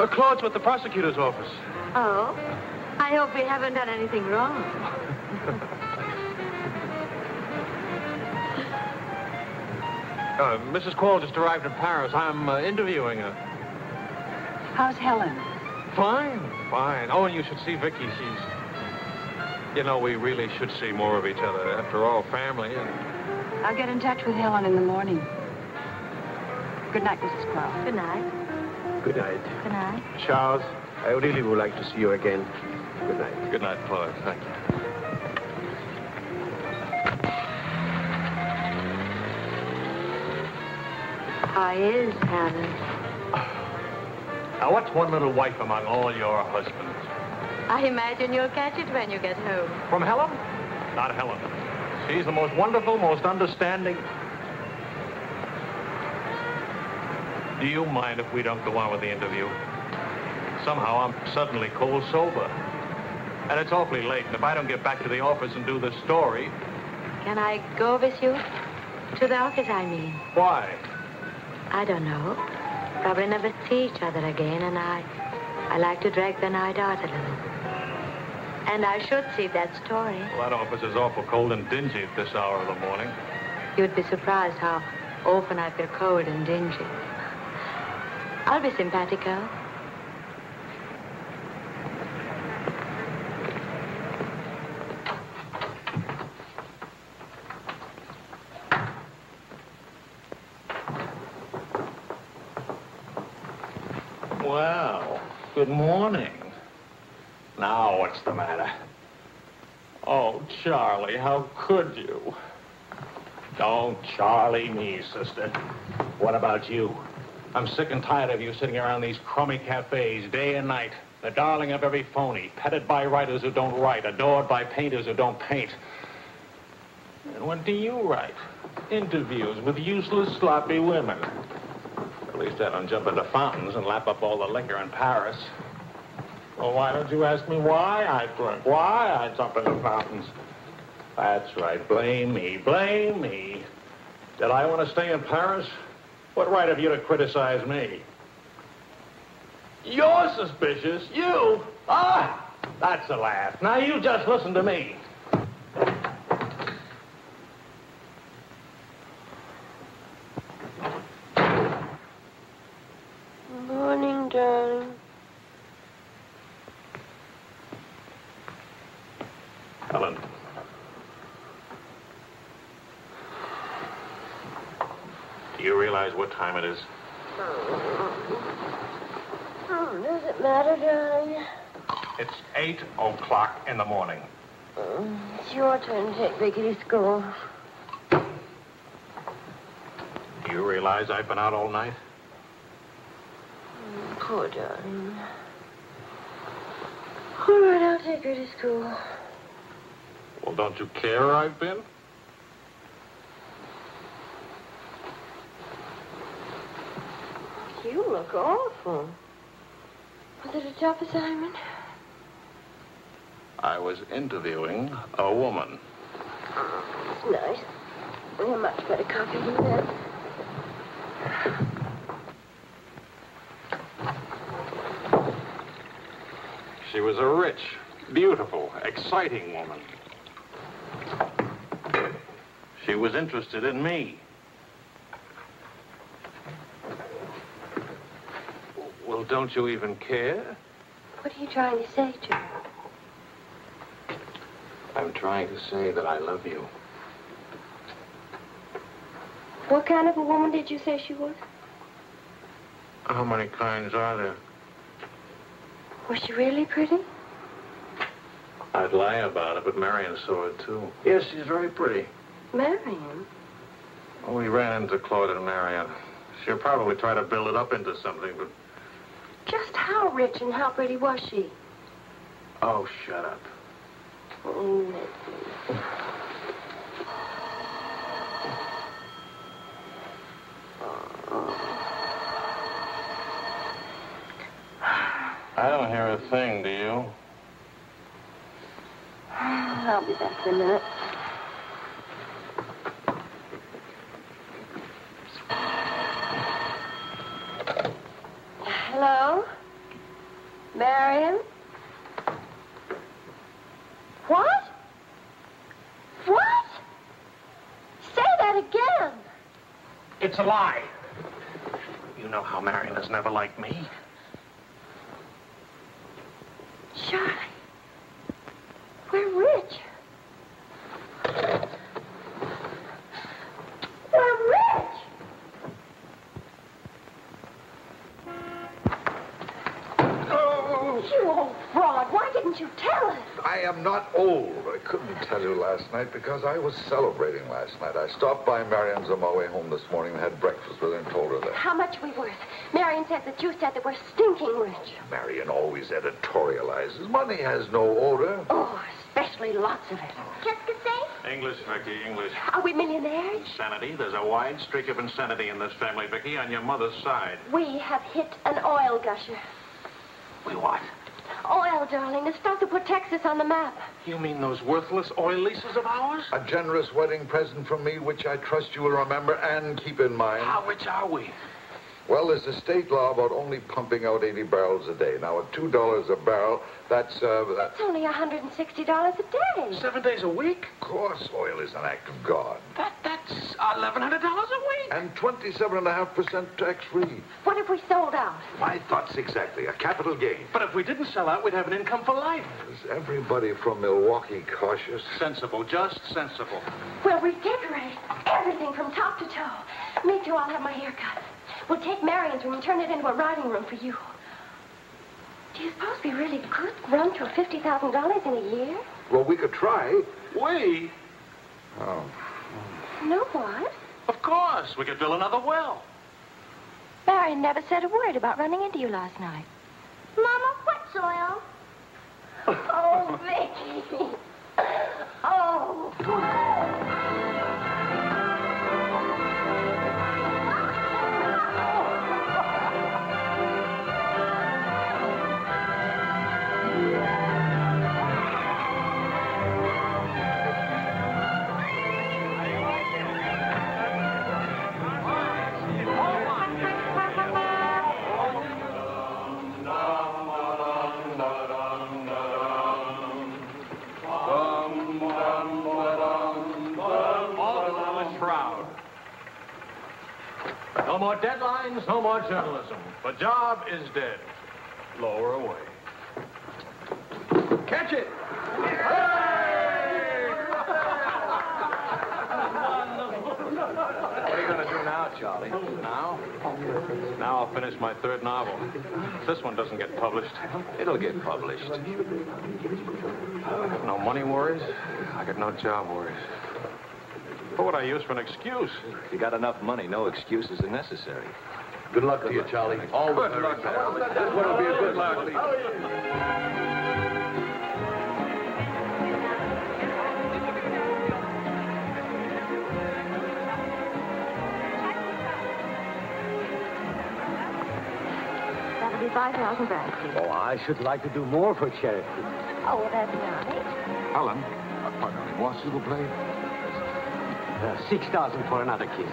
do? Claude's with the prosecutor's office. Oh? I hope we haven't done anything wrong. Mrs. Quall just arrived in Paris. I'm interviewing her. How's Helen? Fine. Oh, and you should see Vicky. She's... You know, we really should see more of each other. After all, family and... I'll get in touch with Helen in the morning. Good night, Mrs. Crowe. Good night. Good night. Good night. Charles, I really would like to see you again. Good night. Good night, Chloe. Thank you. How is Helen? Now, what's one little wife among all your husbands? I imagine you'll catch it when you get home. From Helen? Not Helen. She's the most wonderful, most understanding. Do you mind if we don't go on with the interview? Somehow I'm suddenly cold sober. And it's awfully late, and if I don't get back to the office and do the story... Can I go with you? To the office, I mean. Why? I don't know. Probably never see each other again, and I like to drag the night out a little. And I should see that story. Well, that office is awful cold and dingy at this hour of the morning. You'd be surprised how often I feel cold and dingy. I'll be simpatico. Well, good morning. Now, what's the matter? Oh, Charlie, how could you? Don't Charlie me, sister. What about you? I'm sick and tired of you sitting around these crummy cafes day and night. The darling of every phony, petted by writers who don't write, adored by painters who don't paint. And what do you write? Interviews with useless, sloppy women. At least I don't jump into fountains and lap up all the liquor in Paris. Well, why don't you ask me why I drink? Why I jump into fountains? That's right. Blame me. Blame me. Did I want to stay in Paris? What right have you to criticize me? You're suspicious. You? Ah! That's a laugh. Now you just listen to me. Morning, darling. Helen. Do you realize what time it is? Does it matter, darling? It's 8 o'clock in the morning. It's your turn to take Vicky to school. Do you realize I've been out all night? Poor darling. All right, I'll take her to school. Well, don't you care where I've been? You look awful. Was it a tough assignment? I was interviewing a woman. It's nice. A much better coffee than that. She was a rich, beautiful, exciting woman. She was interested in me. Well, don't you even care? What are you trying to say to her? I'm trying to say that I love you. What kind of a woman did you say she was? How many kinds are there? Was she really pretty? I'd lie about it, but Marion saw it, too. Yes, she's very pretty. Marion? Well, we ran into Claude and Marion. She'll probably try to build it up into something, but... Just how rich and how pretty was she? Oh, shut up. Oh, Leslie. I don't hear a thing, do you? I'll be back in a minute. Hello? Marion? What? What? Say that again. It's a lie. You know how Marion has never liked me. Charlie, we're rich. We're rich. tell you last night because I was celebrating last night. I stopped by Marion's on my way home this morning and had breakfast with her and told her that. How much are we worth? Marion says that you said that we're stinking rich. Marion always editorializes. Money has no odor. Oh, especially lots of it. Qu'est-ce que c'est? English, Vicky, English. Are we millionaires? Insanity. There's a wide streak of insanity in this family, Vicky, on your mother's side. We have hit an oil gusher. We what? Oil, darling. The stuff that put Texas on the map. You mean those worthless oil leases of ours? A generous wedding present from me, which I trust you will remember and keep in mind. How rich are we? Well, there's a state law about only pumping out 80 barrels a day. Now, at $2 a barrel, that's It's only $160 a day. 7 days a week? Of course, oil is an act of God. That's $1,100 a week. And 27.5% tax-free. What if we sold out? My thoughts exactly. A capital gain. But if we didn't sell out, we'd have an income for life. Is everybody from Milwaukee cautious? Sensible, just sensible. We'll redecorate everything from top to toe. Me too, I'll have my hair cut. We'll take Marion's room and turn it into a riding room for you. Do you suppose we really could run to $50,000 in a year? Well, we could try. We? Oh. No, what? Of course. We could drill another well. Marion never said a word about running into you last night. Mama, what's oil? Oh, Vicky. Oh. No more deadlines, no more journalism. The job is dead. Lower away. Catch it! What are you going to do now, Charlie? Now? Now I'll finish my third novel. If this one doesn't get published, It'll get published. I got no money worries. I got no job worries. What would I use for an excuse? If you got enough money, no excuses are necessary. Good luck to you, Charlie. All the Good very luck. best. This one will be a good luck. That'll be 5,000 back. Oh, I should like to do more for charity. Oh, well, that's nice. Helen, pardon me, moi, s'il vous plaît. 6,000 for another kiss.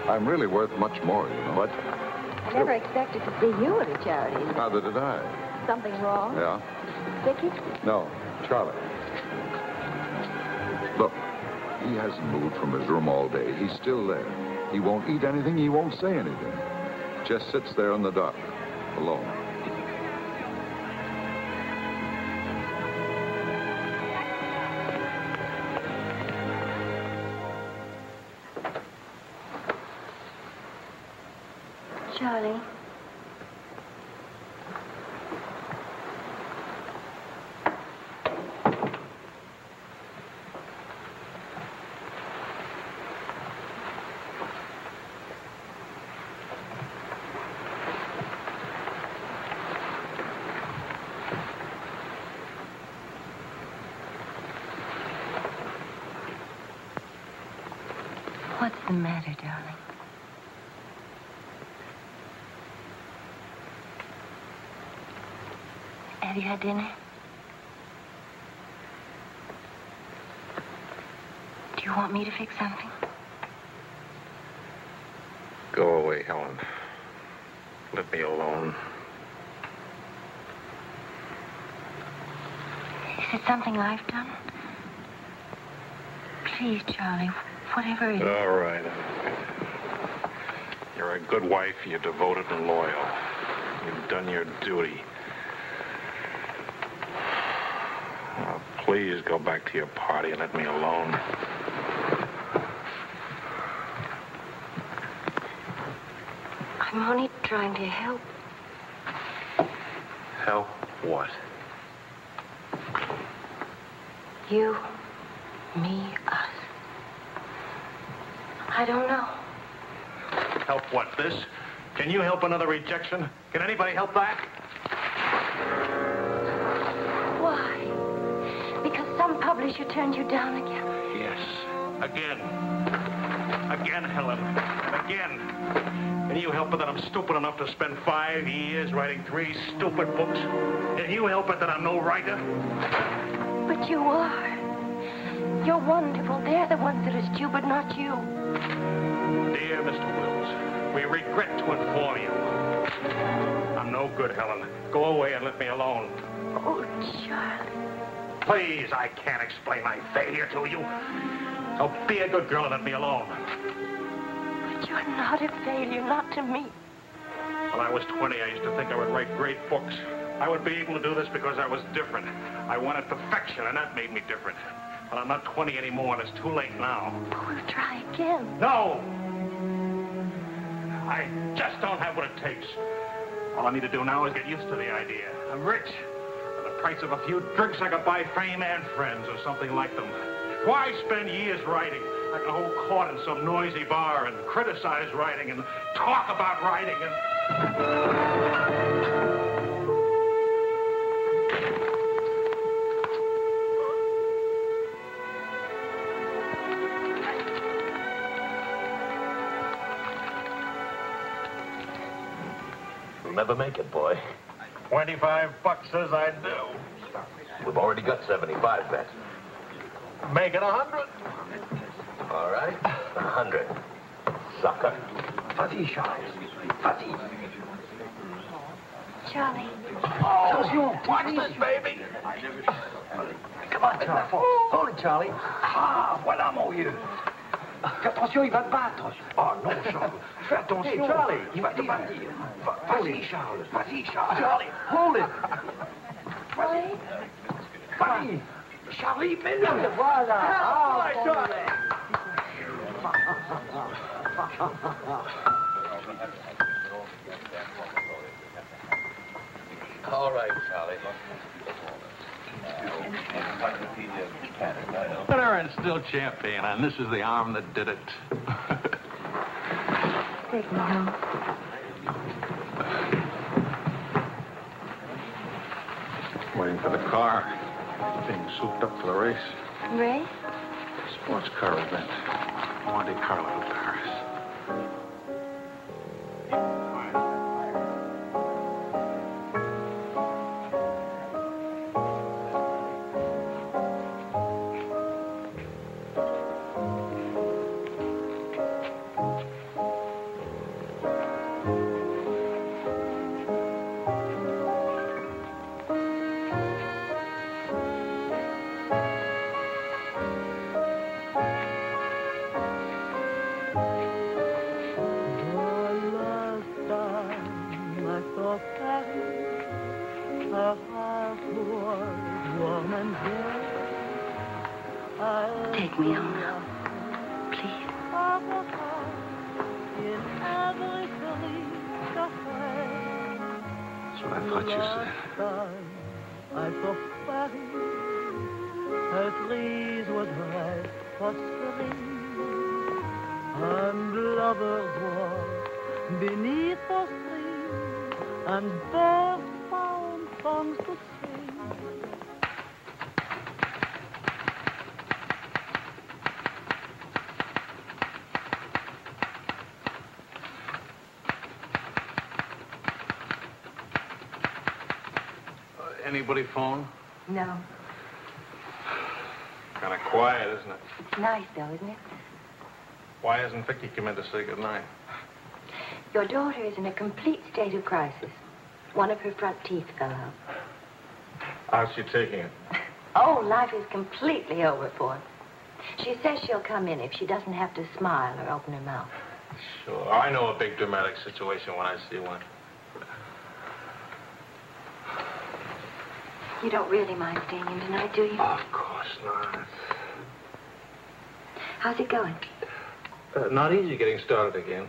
I'm really worth much more, you know. What? I never expected to see you at a charity. Neither did I. Something wrong? Yeah? Vicky? No, Charlie. Look, he hasn't moved from his room all day. He's still there. He won't eat anything. He won't say anything. Just sits there in the dark, alone. Charlie. What's the matter, darling? Have you had dinner? Do you want me to fix something? Go away, Helen. Let me alone. Is it something I've done? Please, Charlie, whatever it is. All right. You're a good wife. You're devoted and loyal. You've done your duty. Now, please go back to your party and let me alone. I'm only trying to help. Help what? You, me, us. I don't know. Help what, this? Can you help another rejection? Can anybody help that? Why? Because some publisher turned you down again? Yes. Again. Again, Helen. And again. Can you help it that I'm stupid enough to spend 5 years writing 3 stupid books? Can you help it that I'm no writer? But you are. You're wonderful. They're the ones that are stupid, not you. Dear Mr. Wills, we regret to inform you. I'm no good, Helen. Go away and let me alone. Oh, Charlie. Please, I can't explain my failure to you. So be a good girl and let me alone. But you're not a failure, not to me. When I was 20, I used to think I would write great books. I would be able to do this because I was different. I wanted perfection, and that made me different. But I'm not 20 anymore, and it's too late now. We'll try again. No! I just don't have what it takes. All I need to do now is get used to the idea. I'm rich. For the price of a few drinks, I could buy fame and friends or something like them. Why spend years writing? I can hold court in some noisy bar and criticize writing and talk about writing and... Never make it, boy. $25 says I do. We've already got 75 bets. Make it 100. All right, 100. Sucker. Vas-y, Charles. Vas-y. Charlie. Attention, watch this, baby. Come on, Charlie. Hold it, Charlie. Ah, voilà, mon vieux. Fais attention, il va te battre. Oh non, Charles. Fais attention. Hey, Charlie, il va te battre. Vas-y, Charles. Vas-y, Charles. Charlie, hold it. Vas-y. Vas-y. Charlie, mets-le. Voilà. Ah, Charlie. All right, Charlie. Winner and still champion, and this is the arm that did it. Take me home. Waiting for the car. Being souped up for the race. Ray? Sports car event. Monte Carlo, Paris. Take me home now, please. That's what I thought you said. I saw Paris, her trees would rise prospering, and lovers walk beneath the trees, and birds found songs to sing. Anybody phone? No. Kind of quiet, isn't it? Nice, though, isn't it? Why hasn't Vicky come in to say goodnight? Your daughter is in a complete state of crisis. One of her front teeth fell out. How's she taking it? Oh, life is completely over for her. She says she'll come in if she doesn't have to smile or open her mouth. Sure. I know a big dramatic situation when I see one. You don't really mind staying in tonight, do you? Of course not. How's it going? Not easy getting started again.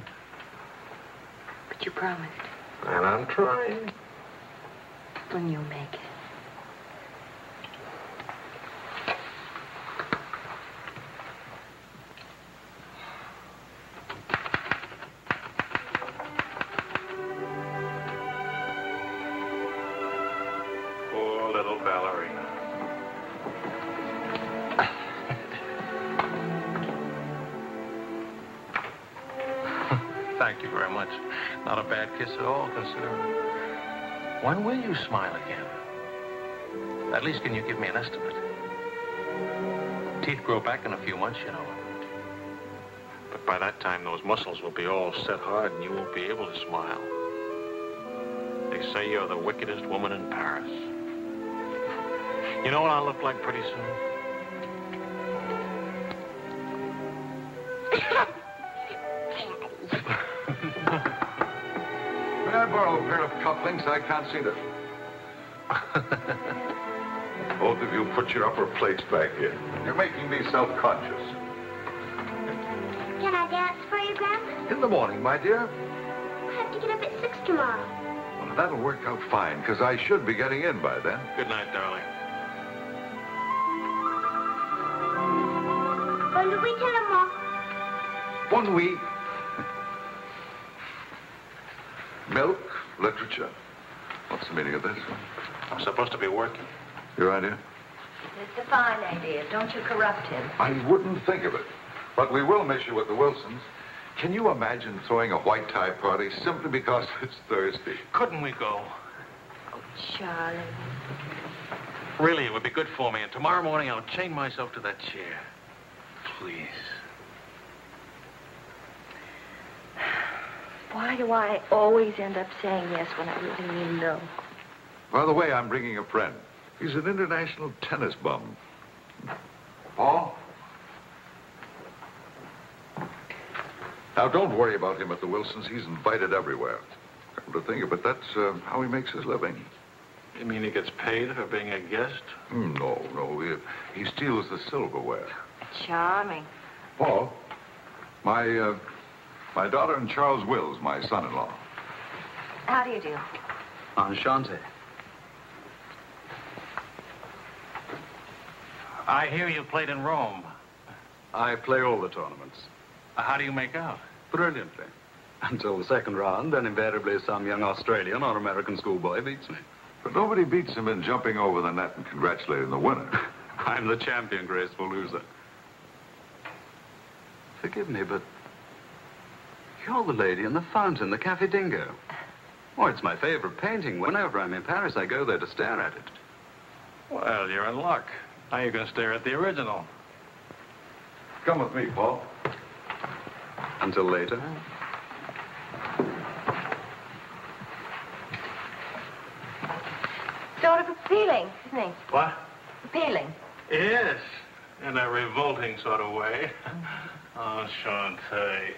But you promised. And I'm trying. when you make it. Poor little ballerina. Thank you very much. Not a bad kiss at all, considering. When will you smile again? At least can you give me an estimate? Teeth grow back in a few months, you know. But by that time, those muscles will be all set hard and you won't be able to smile. They say you're the wickedest woman in Paris. You know what I'll look like pretty soon? May I borrow a pair of cufflinks? I can't see them. Both of you put your upper plates back here. You're making me self-conscious. Can I dance for you, Grandpa? In the morning, my dear. I have to get up at 6 tomorrow. Well, that'll work out fine, because I should be getting in by then. Good night, darling. Bonne nuit, maman. Bonne nuit. Milk, literature. What's the meaning of this? I'm supposed to be working. Your idea? It's a fine idea. Don't you corrupt him. I wouldn't think of it. But we will miss you with the Wilsons. Can you imagine throwing a white tie party simply because it's Thursday? Couldn't we go? Oh, Charlie. Really, it would be good for me. And tomorrow morning, I'll chain myself to that chair. Please. Why do I always end up saying yes when I really mean no? By the way, I'm bringing a friend. He's an international tennis bum. Paul? Now, don't worry about him at the Wilsons. He's invited everywhere. Come to think of it, that's how he makes his living. You mean he gets paid for being a guest? No. He steals the silverware. Charming. Paul, my daughter and Charles Wills, my son-in-law. How do you do? Enchanté. I hear you played in Rome. I play all the tournaments. How do you make out? Brilliantly. Until the second round, then invariably some young Australian or American schoolboy beats me. But nobody beats him in jumping over the net and congratulating the winner. I'm the champion, graceful loser. Forgive me, but you're the lady in the fountain, the Café Dingo. Oh, it's my favorite painting. Whenever I'm in Paris, I go there to stare at it. Well, you're in luck. Now you can stare at the original. Come with me, Paul. Until later. Sort of appealing, isn't he? What? Appealing. Yes, in a revolting sort of way. Enchanté.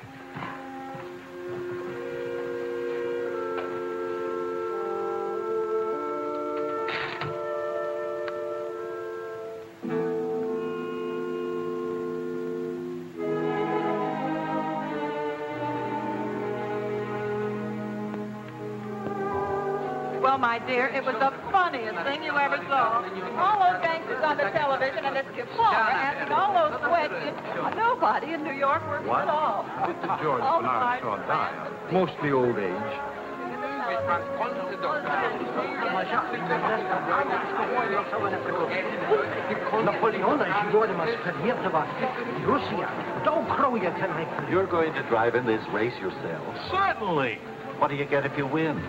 Well, my dear, it was the funniest thing you ever saw. All those gangsters on the television and this Kefauver asking all those questions. Nobody in New York works at all. Mr. George All Bernard the Shaw died. Mostly old age. You're going to drive in this race yourself. Certainly. What do you get if you win?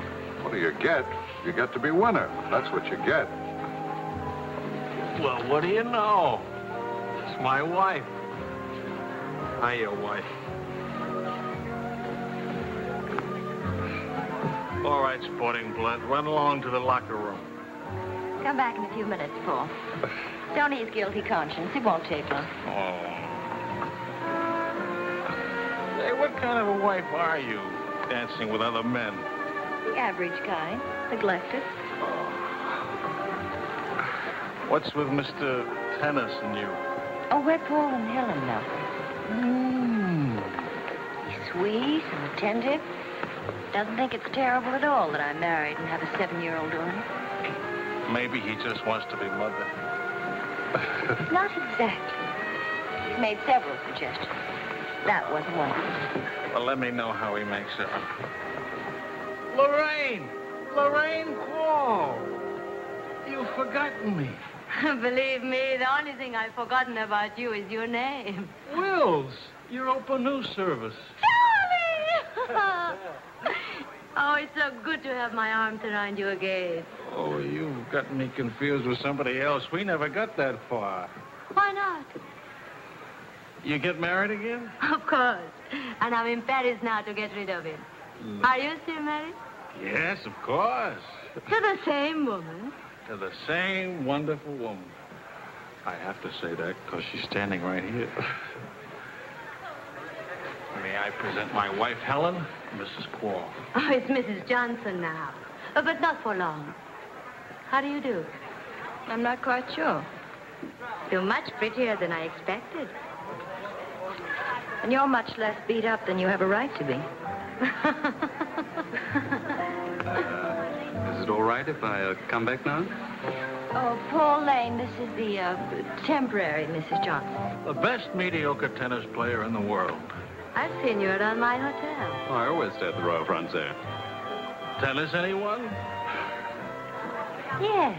What do you get? You get to be winner. That's what you get. Well, what do you know? It's my wife. Hiya, wife. All right, sporting blood, run along to the locker room. Come back in a few minutes, Paul. Don't ease guilty conscience. It won't take long. Oh. Hey, what kind of a wife are you, dancing with other men? The average kind. Neglected. What's with Mr. Tennis and you? Oh, we're Paul and Helen now. He's sweet and attentive. Doesn't think it's terrible at all that I'm married and have a 7-year-old daughter. Maybe he just wants to be mother. Not exactly. He's made several suggestions. That wasn't one of them. Well, let me know how he makes it. Lorraine! Lorraine Paul! You've forgotten me. Believe me, the only thing I've forgotten about you is your name. Wills, your open news service. Charlie! Oh, it's so good to have my arms around you again. Oh, you've gotten me confused with somebody else. We never got that far. Why not? You get married again? Of course. And I'm in Paris now to get rid of him. Are you still married? Yes, of course. To the same woman. To the same wonderful woman. I have to say that because she's standing right here. May I present my wife, Helen, Mrs. Quall. Oh, it's Mrs. Johnson now. But not for long. How do you do? I'm not quite sure. You're much prettier than I expected. And you're much less beat up than you have a right to be. Is it all right if I come back now? Oh, Paul Lane, this is the temporary Mrs. Johnson. The best mediocre tennis player in the world. I've seen you around my hotel. Oh, I always stay at the Royal Frontier. Tennis, anyone? Yes.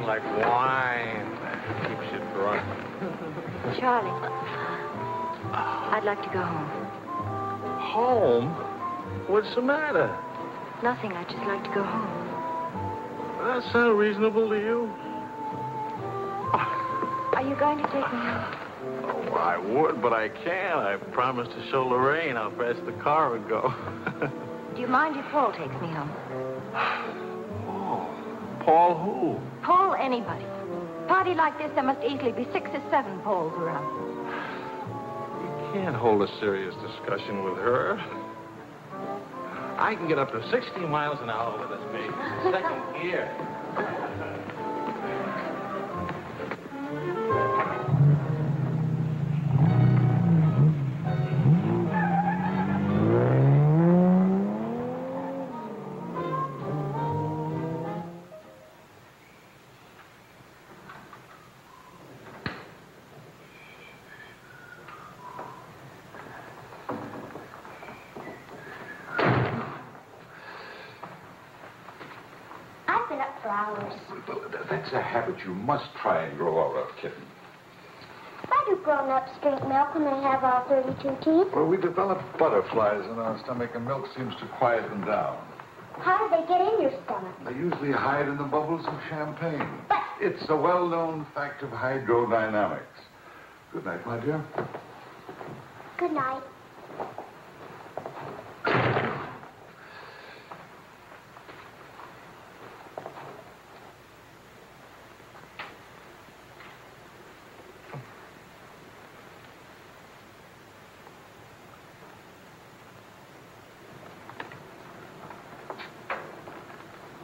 Like wine. Keeps you drunk. Charlie, I'd like to go home. Home? What's the matter? Nothing. I'd just like to go home. That sound reasonable to you? Are you going to take me home? Oh, I would, but I can't. I promised to show Lorraine how fast the car would go. Do you mind if Paul takes me home? Paul who? Paul anybody. Party like this, there must easily be 6 or 7 Pauls around. You can't hold a serious discussion with her. I can get up to 60 miles an hour with this baby. Second gear. That's a habit you must try and grow out of, kitten. Why do grown-ups drink milk when they have all 32 teeth? Well, we develop butterflies in our stomach, and milk seems to quiet them down. How do they get in your stomach? They usually hide in the bubbles of champagne. But it's a well-known fact of hydrodynamics. Good night, my dear. Good night.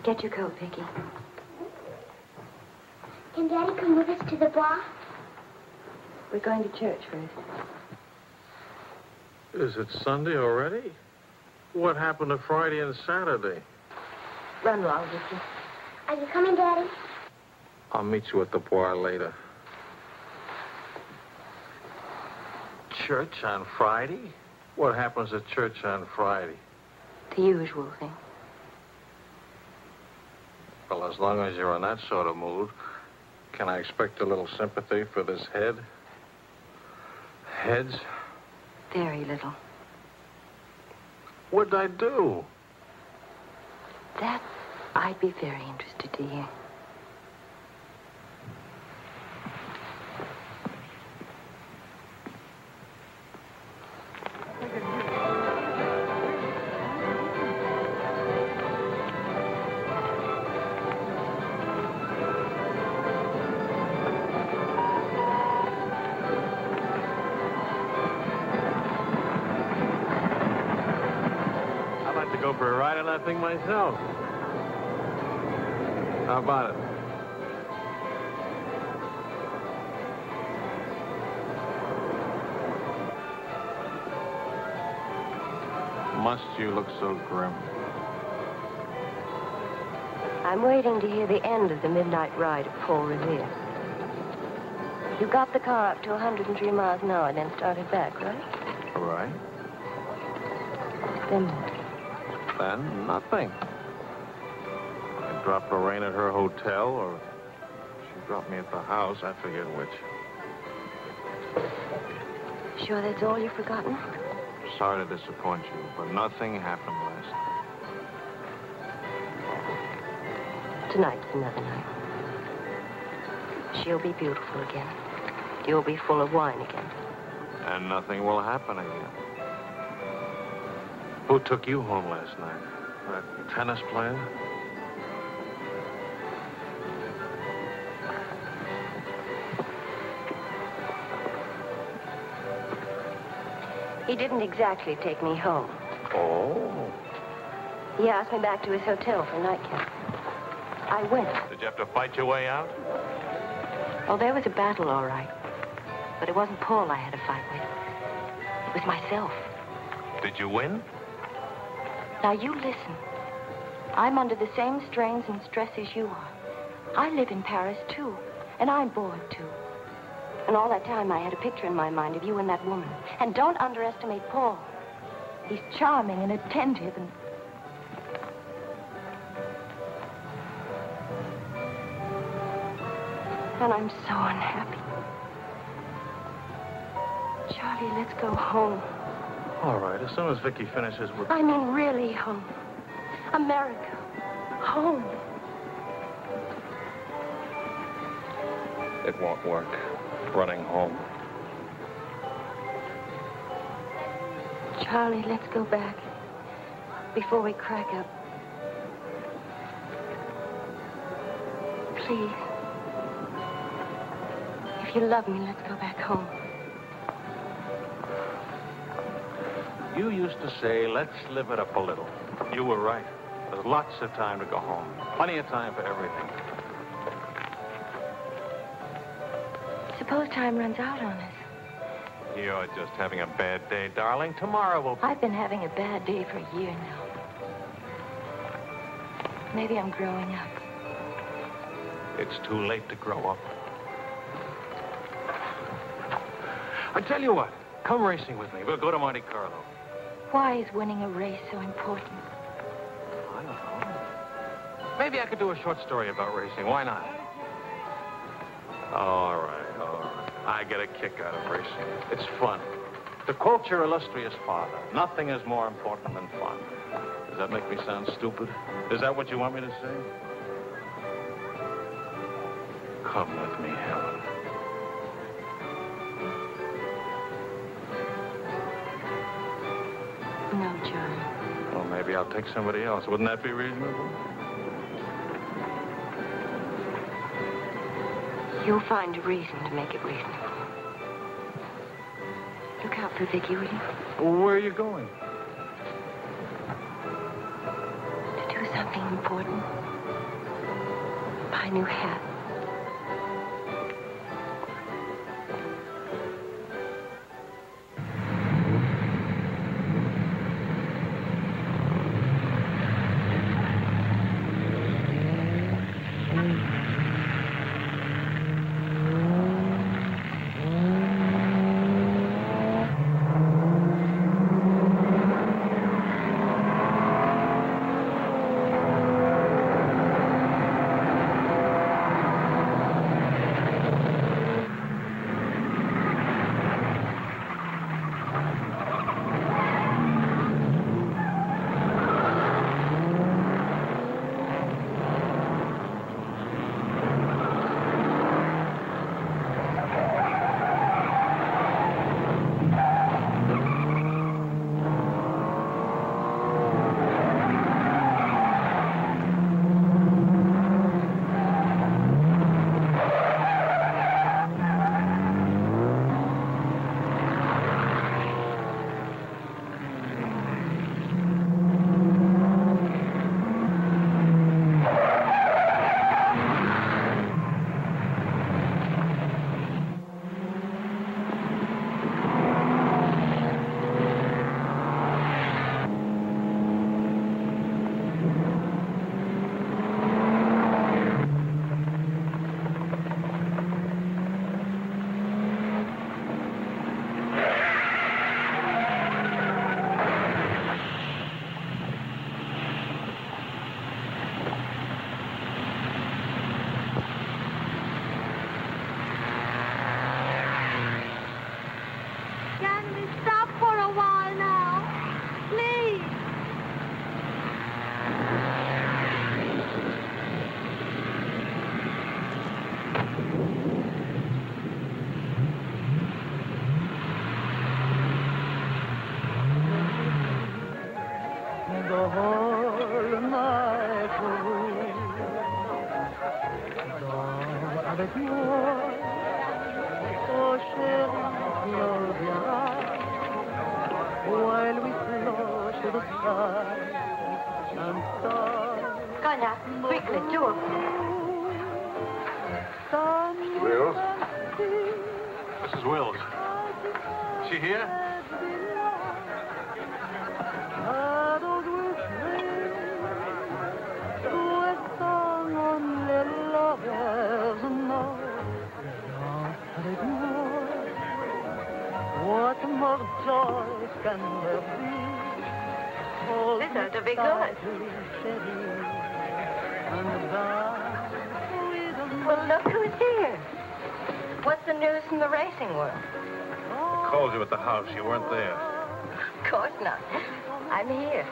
Get your coat, Vicky. Can Daddy come with us to the bar? We're going to church first. Is it Sunday already? What happened to Friday and Saturday? Run along, Vicky. Are you coming, Daddy? I'll meet you at the bar later. Church on Friday? What happens at church on Friday? The usual thing. Well, as long as you're in that sort of mood, can I expect a little sympathy for this head? Heads? Very little. What'd I do? That I'd be very interested to hear. Go for a ride on that thing myself. How about it? Must you look so grim? I'm waiting to hear the end of the midnight ride of Paul Revere. You got the car up to 103 miles an hour, then started back, right? Right. Then what? Then nothing. I dropped Lorraine at her hotel, or she dropped me at the house. I forget which. Sure that's all you've forgotten? Sorry to disappoint you, but nothing happened last night. Tonight's another night. She'll be beautiful again. You'll be full of wine again. And nothing will happen again. Who took you home last night? That tennis player? He didn't exactly take me home. Oh. He asked me back to his hotel for nightcap. I went. Did you have to fight your way out? Oh, there was a battle, all right. But it wasn't Paul I had to fight with. It was myself. Did you win? Now, you listen. I'm under the same strains and stress as you are. I live in Paris, too. And I'm bored, too. And all that time, I had a picture in my mind of you and that woman. And don't underestimate Paul. He's charming and attentive and... And I'm so unhappy. Charlie, let's go home. All right, as soon as Vicky finishes, we'll... I mean, really home. America. Home. It won't work. Running home. Charlie, let's go back. Before we crack up. Please. If you love me, let's go back home. You used to say, let's live it up a little. You were right. There's lots of time to go home. Plenty of time for everything. Suppose time runs out on us. You're just having a bad day, darling. Tomorrow will... I've been having a bad day for a year now. Maybe I'm growing up. It's too late to grow up. I tell you what, come racing with me. We'll go to Monte Carlo. Why is winning a race so important? I don't know. Maybe I could do a short story about racing. Why not? All right, all right. I get a kick out of racing. It's fun. To quote your illustrious father, nothing is more important than fun. Does that make me sound stupid? Is that what you want me to say? Come with me, Helen. No, John. Well, maybe I'll take somebody else. Wouldn't that be reasonable? You'll find a reason to make it reasonable. Look out for Vicky, will you? Where are you going? To do something important. Buy a new hat. avec moi. Oh chérie, close your eyes while we float to the sky and start. Go now, quickly, two of them. Wills? Mrs. Wills. Is she here? What more joy can there be? This ought to be good. Well, look who's here. What's the news from the racing world? Called you at the house. You weren't there. Of course not. I'm here.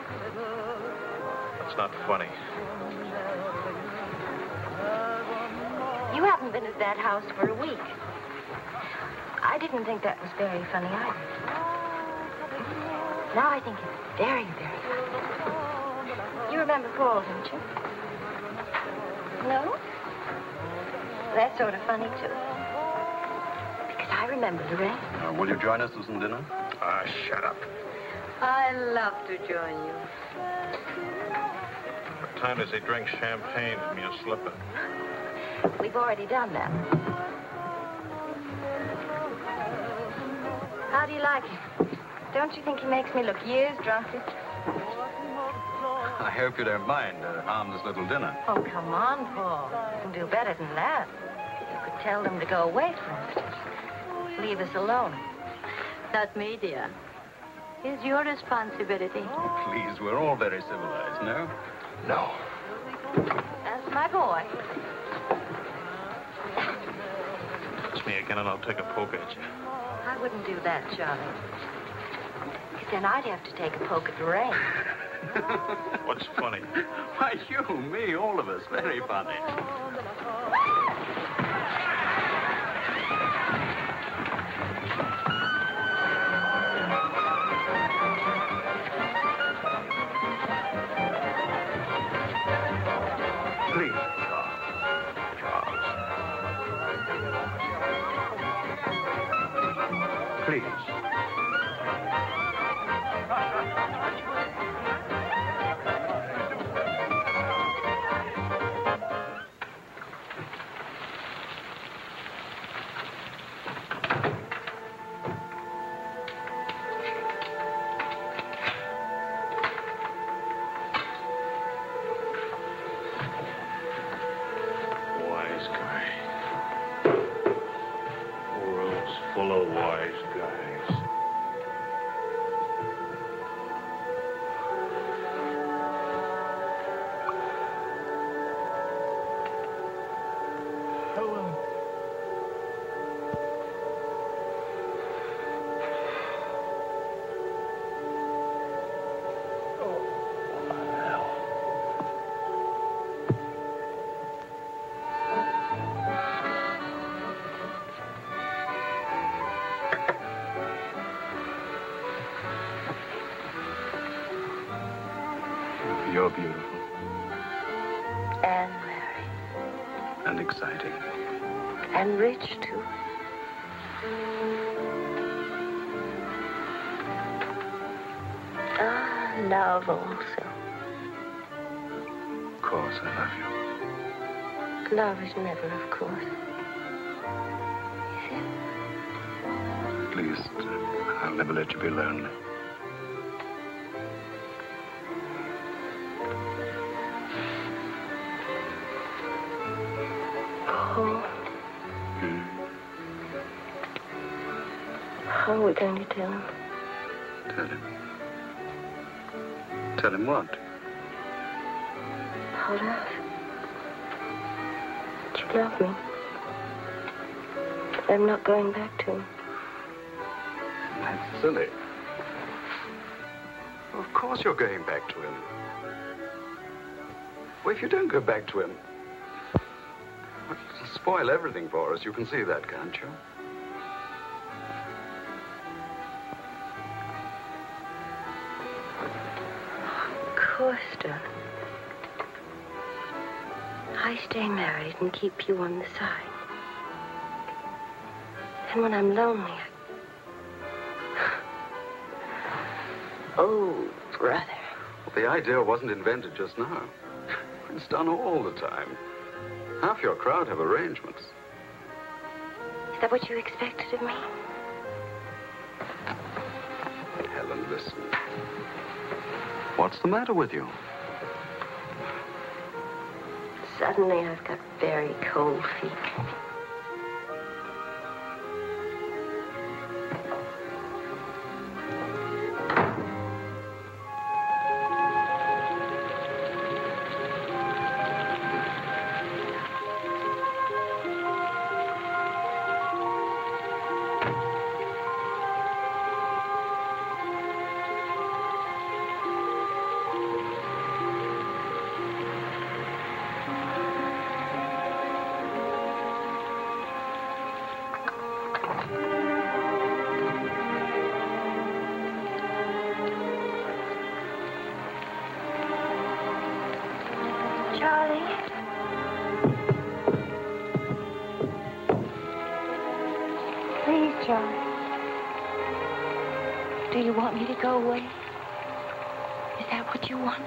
That's not funny. You haven't been at that house for a week. I didn't think that was very funny either. Now I think it's very, very funny. You remember Paul, don't you? No? That's sort of funny, too. Because I remember Lorraine. Will you join us for some dinner? Ah, shut up. I love to join you. What time does he drink champagne from your slipper? We've already done that. How do you like him? Don't you think he makes me look years drunker? I hope you don't mind a harmless little dinner. Oh, come on, Paul. You can do better than that. You could tell them to go away, for instance. Leave us alone. Not me, dear. It's your responsibility. Please, we're all very civilized, no? No. That's my boy. It's me again, and I'll take a poke at you. I wouldn't do that, Charlie. Because then I'd have to take a poke at Lorraine. What's funny? Why, you, me, all of us. Very funny. Please, Charles. Please. Wise guy. World's full of wise guys. You're beautiful. And married. And exciting. And rich, too. Ah, love also. Of course, I love you. Love is never, of course. Please, I'll never let you be lonely. Paul. How are we going to tell him? Tell him. Tell him what? Hold out. That you love me. That I'm not going back to him. That's silly. Well, of course you're going back to him. Well, if you don't go back to him, it'll spoil everything for us. You can see that, can't you? Of course, darling. I stay married and keep you on the side. Even when I'm lonely. Oh, brother. Well, the idea wasn't invented just now. It's done all the time. Half your crowd have arrangements. Is that what you expected of me? Helen, listen. What's the matter with you? Suddenly, I've got very cold feet. Do you want me to go away? Is that what you want?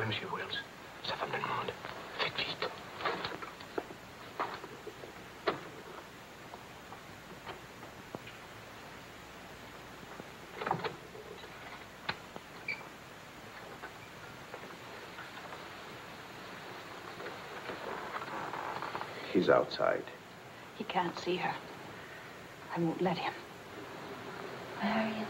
Monsieur Wells, sa femme le demande. Faites vite. He's outside. He can't see her. I won't let him. Marion.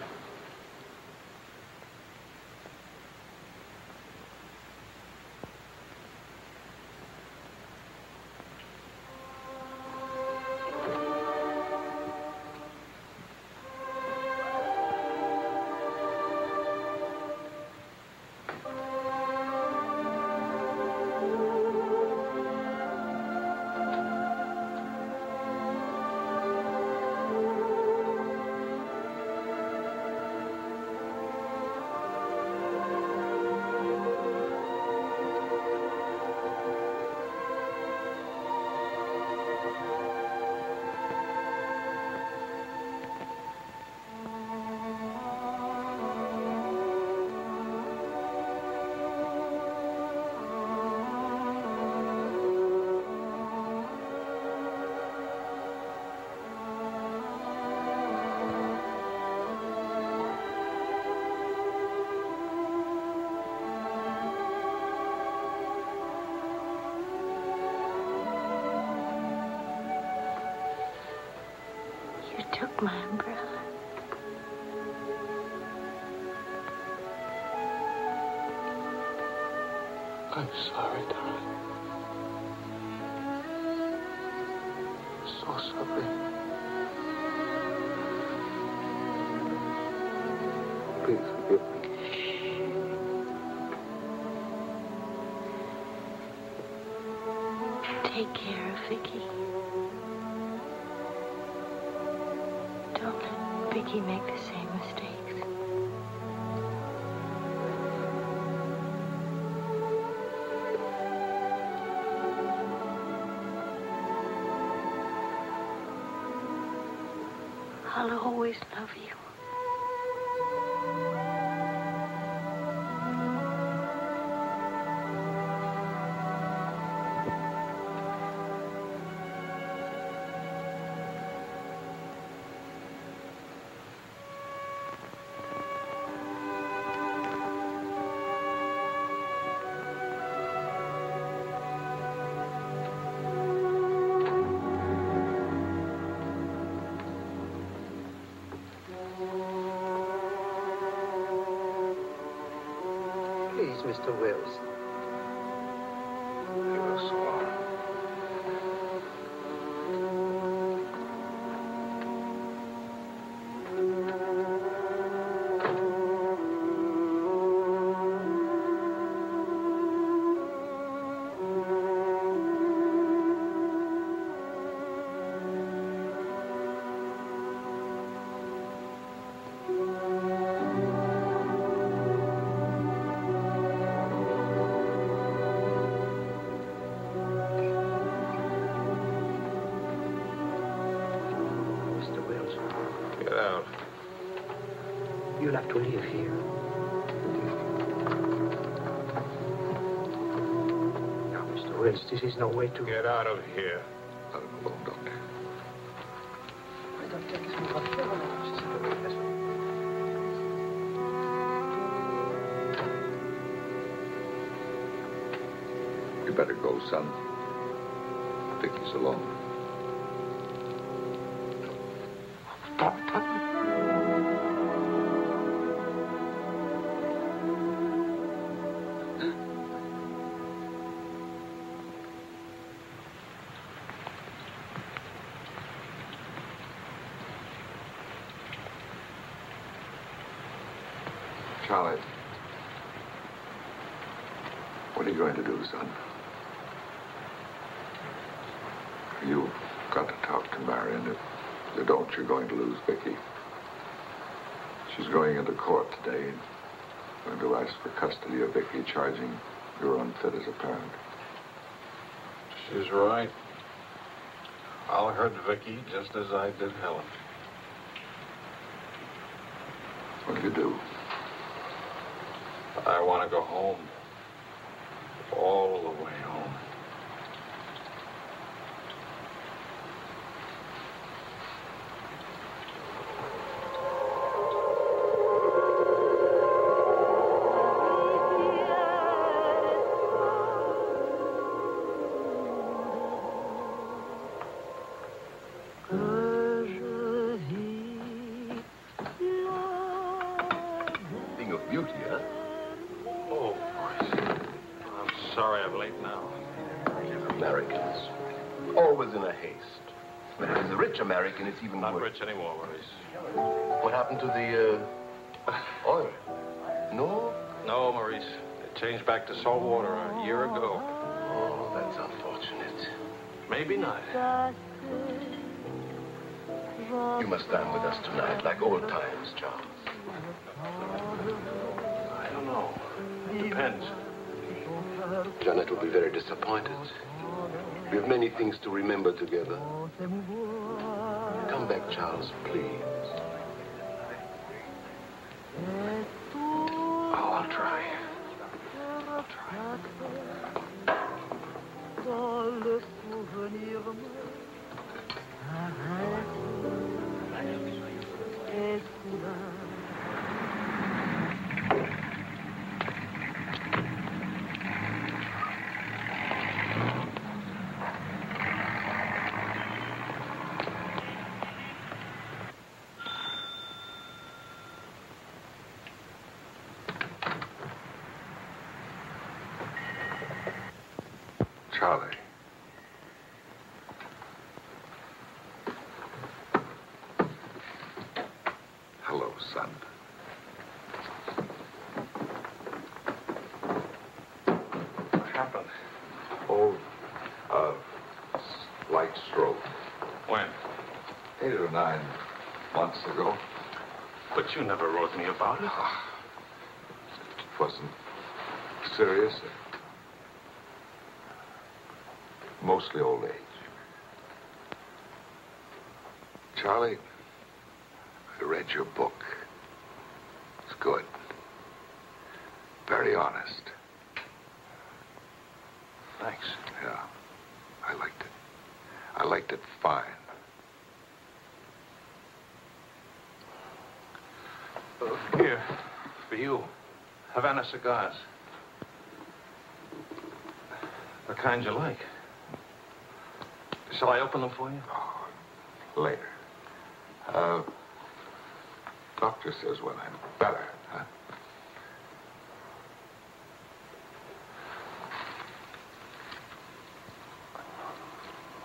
Took my umbrella. I'm sorry, darling. So sorry. Please forgive me. Take care of Vicky. Don't let Vicky make the same mistakes. I'll always love you. Please, Mr. Wills. You'll have to live here. Now, Mr. Wills, this is no way to... Get out of here. Out of the alone, Doctor. You better go, son. Vicky's alone. Charlie, what are you going to do, son? You've got to talk to Marion. If you don't, you're going to lose Vicky. She's going into court today, going to ask for custody of Vicky, charging you're unfit as a parent. She's right. I'll hurt Vicky just as I did Helen. What do you do? I want to go home. All the way home. Thing of beauty, huh? Oh, I'm sorry I'm late now. Americans. Always in a haste. But as a rich American, it's even Not worse. rich anymore, Maurice. What happened to the, oil? No? No, Maurice. It changed back to salt water a year ago. Oh, that's unfortunate. Maybe not. You must dine with us tonight, like old times, Charles. I don't know. It depends. Janet will be very disappointed. We have many things to remember together. Come back, Charles, please. Oh, I'll try. Charlie. Hello, son. What happened? Oh, light stroke. When? 8 or 9 months ago. But you never wrote me about it. It wasn't serious. Mostly old age. Charlie, I read your book. It's good. Very honest. Thanks. Yeah, I liked it. I liked it fine. Here, for you. Havana cigars. The kind you like. Shall I open them for you? Oh, later. Doctor says when I'm better, huh?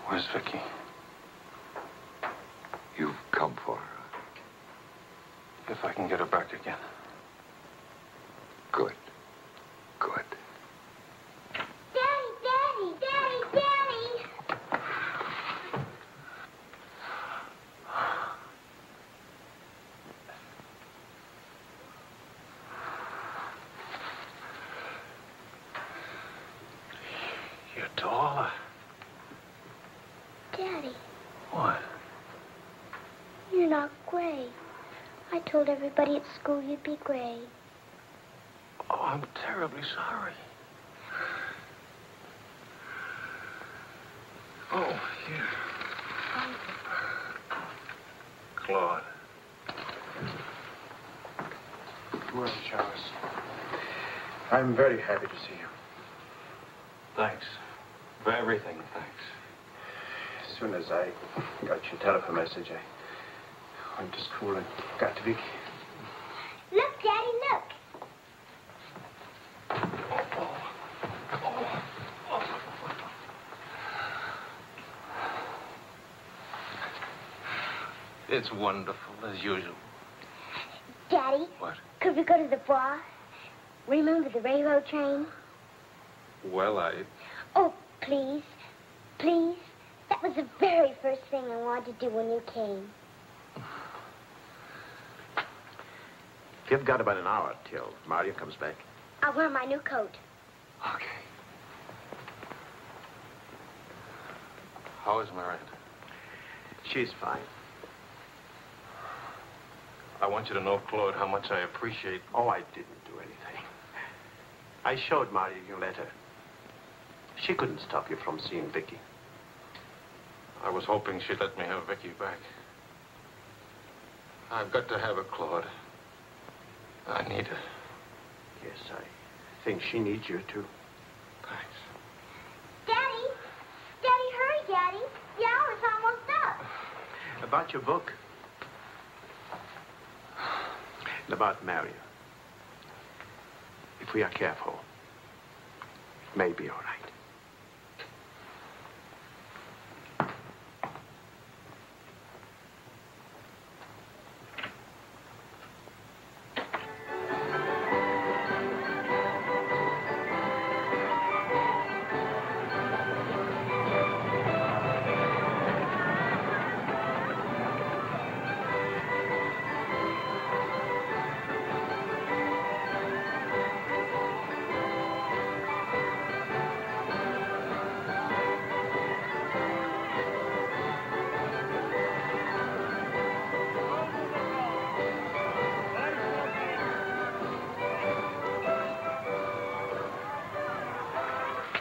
Where's Vicky? You've come for her. If I can get her back again. Good. Good. Daddy, Daddy, Daddy, Daddy! You're taller. Daddy, What? you're not gray. I told everybody at school you'd be gray. Oh, I'm terribly sorry. Oh, here. Claude. Well, Charles, I'm very happy to see you. Thanks. For everything, thanks. As soon as I got your telephone message, I went to school and got to Vicky. Look, Daddy, look. It's wonderful, as usual. Daddy, What? could we go to the bar? Remember the railroad train? Well, Oh, please. Please. That was the very first thing I wanted to do when you came. You've got about an hour till Mario comes back. I'll wear my new coat. Okay. How is Miranda? She's fine. I want you to know, Claude, how much I appreciate... Oh, I didn't do anything. I showed Mario your letter. She couldn't stop you from seeing Vicky. I was hoping she'd let me have Vicky back. I've got to have her, Claude. I need her. Yes, I think she needs you, too. Thanks. Daddy! Daddy, hurry, Daddy. The hour's almost up. About your book. And about Mario. If we are careful, it may be all right.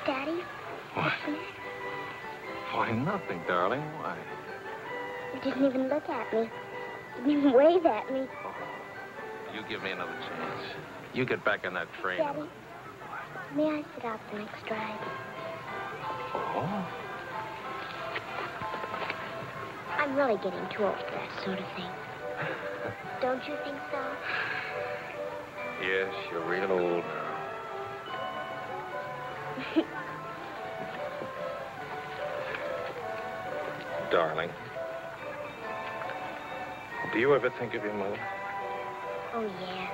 Daddy? What? Why, nothing, darling. Why? You didn't even look at me. Didn't even wave at me. You give me another chance. You get back on that train. Daddy, may I sit out the next drive? Oh? I'm really getting too old for that sort of thing. Don't you think so? Yes, you're real old now. Darling, do you ever think of your mother? Oh, yes.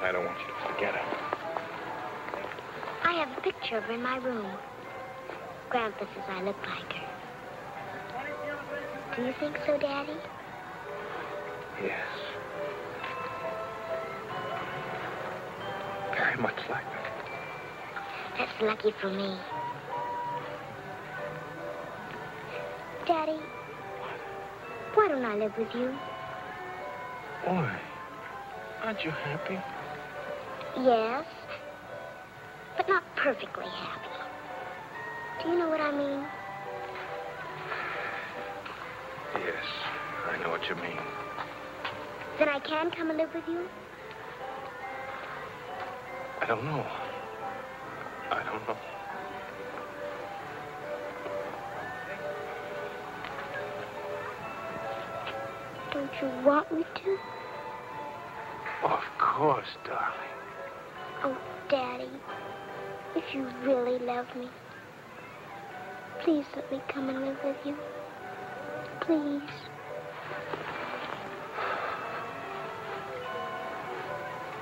I don't want you to forget her. I have a picture of her in my room. Grandpa says I look like her. Do you think so, Daddy? Yes. Very much like that. That's lucky for me. Daddy, why don't I live with you? Why? Aren't you happy? Yes, but not perfectly happy. Do you know what I mean? Yes, I know what you mean. Then I can come and live with you? I don't know. I don't know. Don't you want me to? Of course, darling. Oh, Daddy, if you really love me, please let me come and live with you. Please.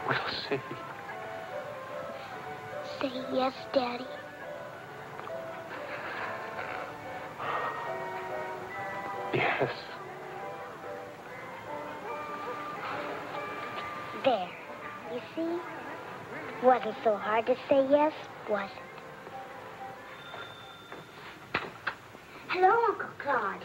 We'll see. Say yes, Daddy. Yes. There. You see? Wasn't so hard to say yes, was it? Hello, Uncle Claude.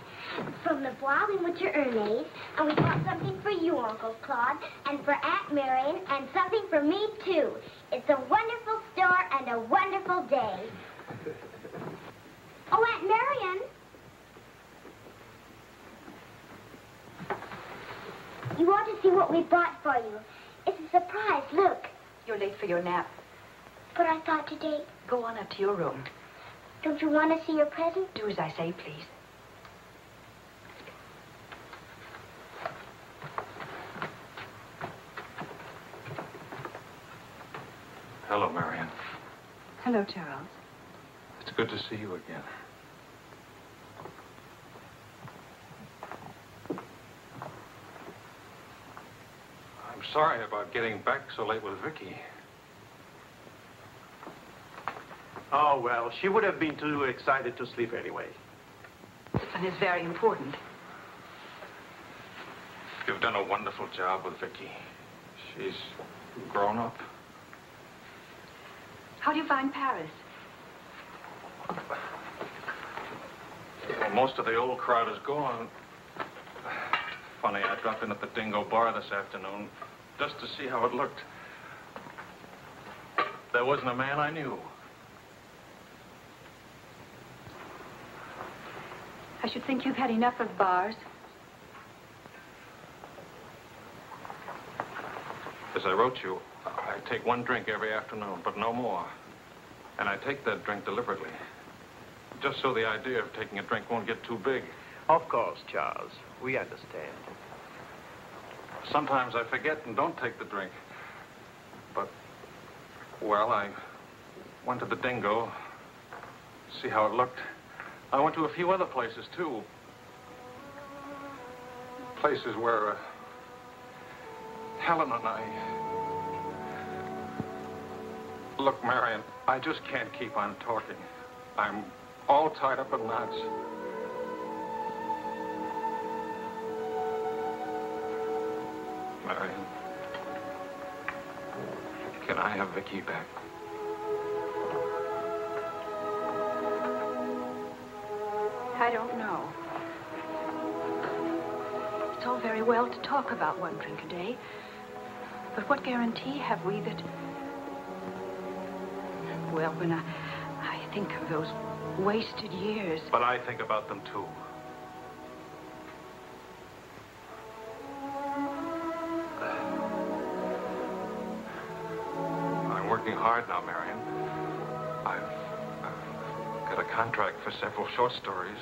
From the Bois, we went to Ernest, and we bought something for you, Uncle Claude, and for Aunt Marion, and something for me, too. It's a wonderful store and a wonderful day. Oh, Aunt Marion. You ought to see what we bought for you. It's a surprise, look. You're late for your nap. But I thought today... Go on up to your room. Don't you want to see your present? Do as I say, please. Hello, Marion. Hello, Charles. It's good to see you again. I'm sorry about getting back so late with Vicky. Oh, well, she would have been too excited to sleep anyway. And it's very important. You've done a wonderful job with Vicky. She's grown up. How do you find Paris? Well, most of the old crowd is gone. Funny, I dropped in at the Dingo Bar this afternoon just to see how it looked. There wasn't a man I knew. I should think you've had enough of bars. As I wrote you, I take one drink every afternoon, but no more. And I take that drink deliberately. Just so the idea of taking a drink won't get too big. Of course, Charles. We understand. Sometimes I forget and don't take the drink. But, well, I went to the Dingo, see how it looked. I went to a few other places, too. Places where Helen and I... Look, Marion, I just can't keep on talking. I'm all tied up in knots. Marion, can I have Vicky back? I don't know. It's all very well to talk about one drink a day. But what guarantee have we that... Well, when I think of those wasted years... But I think about them, too. I'm working hard now, Marion. I've got a contract for several short stories,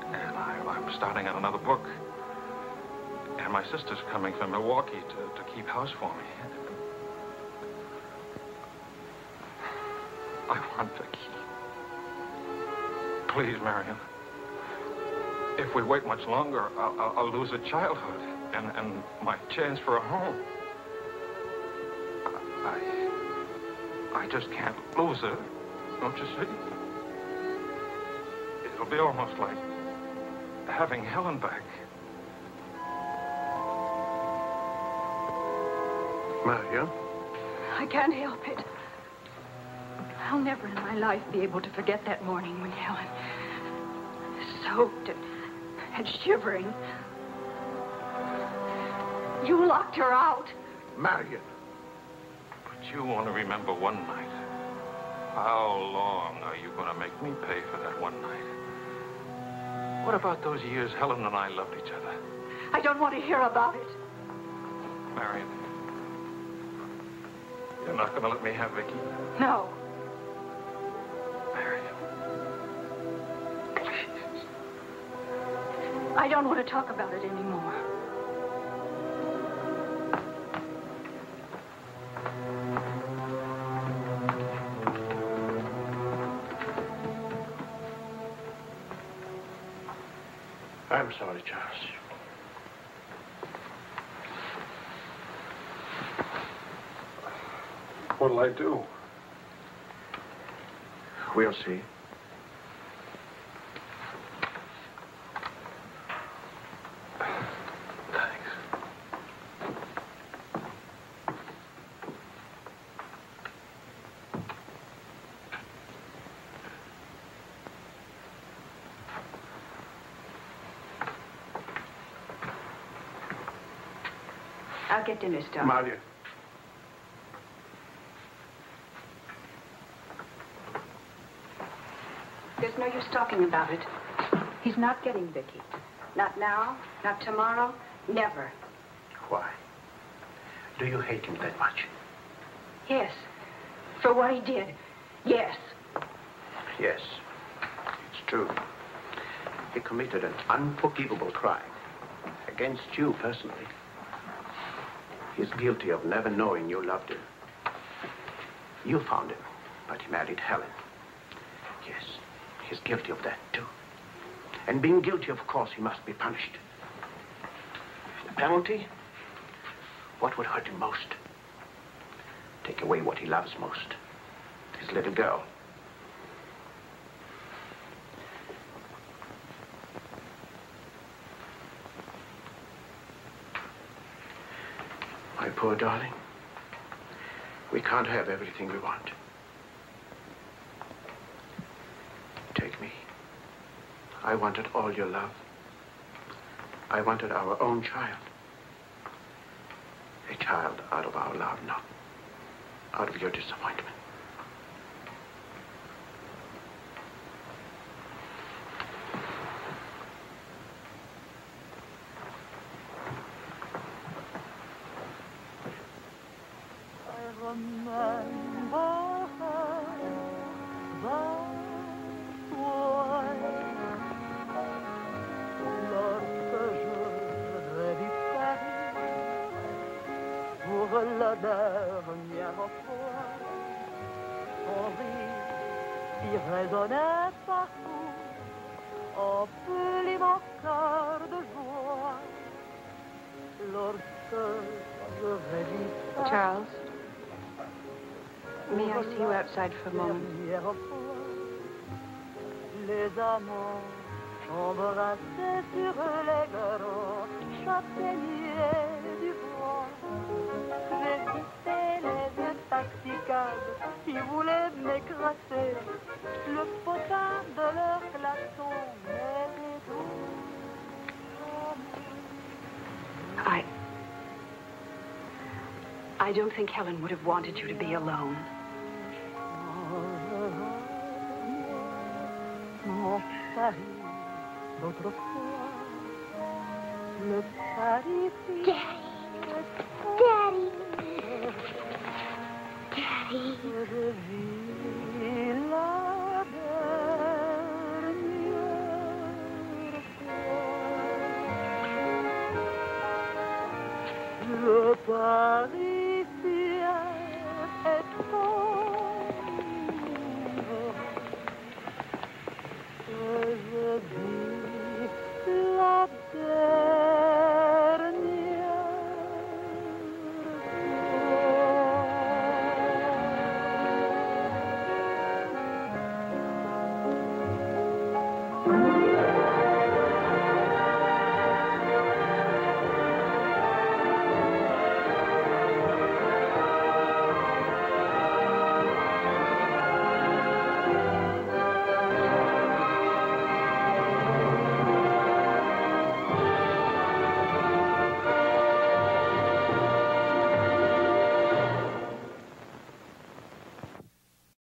and I'm starting on another book. And my sister's coming from Milwaukee to keep house for me. I want Vicky. Please, Marion. If we wait much longer, I'll lose a childhood and my chance for a home. I just can't lose her, don't you see? It'll be almost like having Helen back. Maria? I can't help it. I'll never in my life be able to forget that morning when Helen, soaked and shivering, you locked her out. Marion. But you want to remember one night. How long are you going to make me pay for that one night? What about those years Helen and I loved each other? I don't want to hear about it. Marion, you're not going to let me have Vicky? No. Marion. I don't want to talk about it anymore. I'm sorry, Charles. What'll I do? We'll see. I'll get dinner started. Maria. There's no use talking about it. He's not getting Vicky. Not now, not tomorrow, never. Why? Do you hate him that much? Yes. For what he did. Yes. Yes. It's true. He committed an unforgivable crime. Against you personally. He's guilty of never knowing you loved him. You found him, but he married Helen. Yes, he's guilty of that, too. And being guilty, of course, he must be punished. The penalty? What would hurt him most? Take away what he loves most. His little girl. My poor darling, we can't have everything we want. Take me. I wanted all your love. I wanted our own child. A child out of our love, not out of your disappointment. La dernière fois, son rire qui résonnait partout, emplit mon cœur de joie. Lorsque je revis Charles, may I see you outside for a moment? Les amants embrassés sur les grands châtaigniers du bois. J'ai quitté les yeux taxicabs qui voulaient m'écraser. Le potin de leur klaxon m'aidait doux. I don't think Helen would have wanted you to be alone. Mon Paris d'autrefois, le Paris. Daddy. Daddy. Je vis la dernière fois. Le Parisien est sombre. Je vis la dernière. Daddy.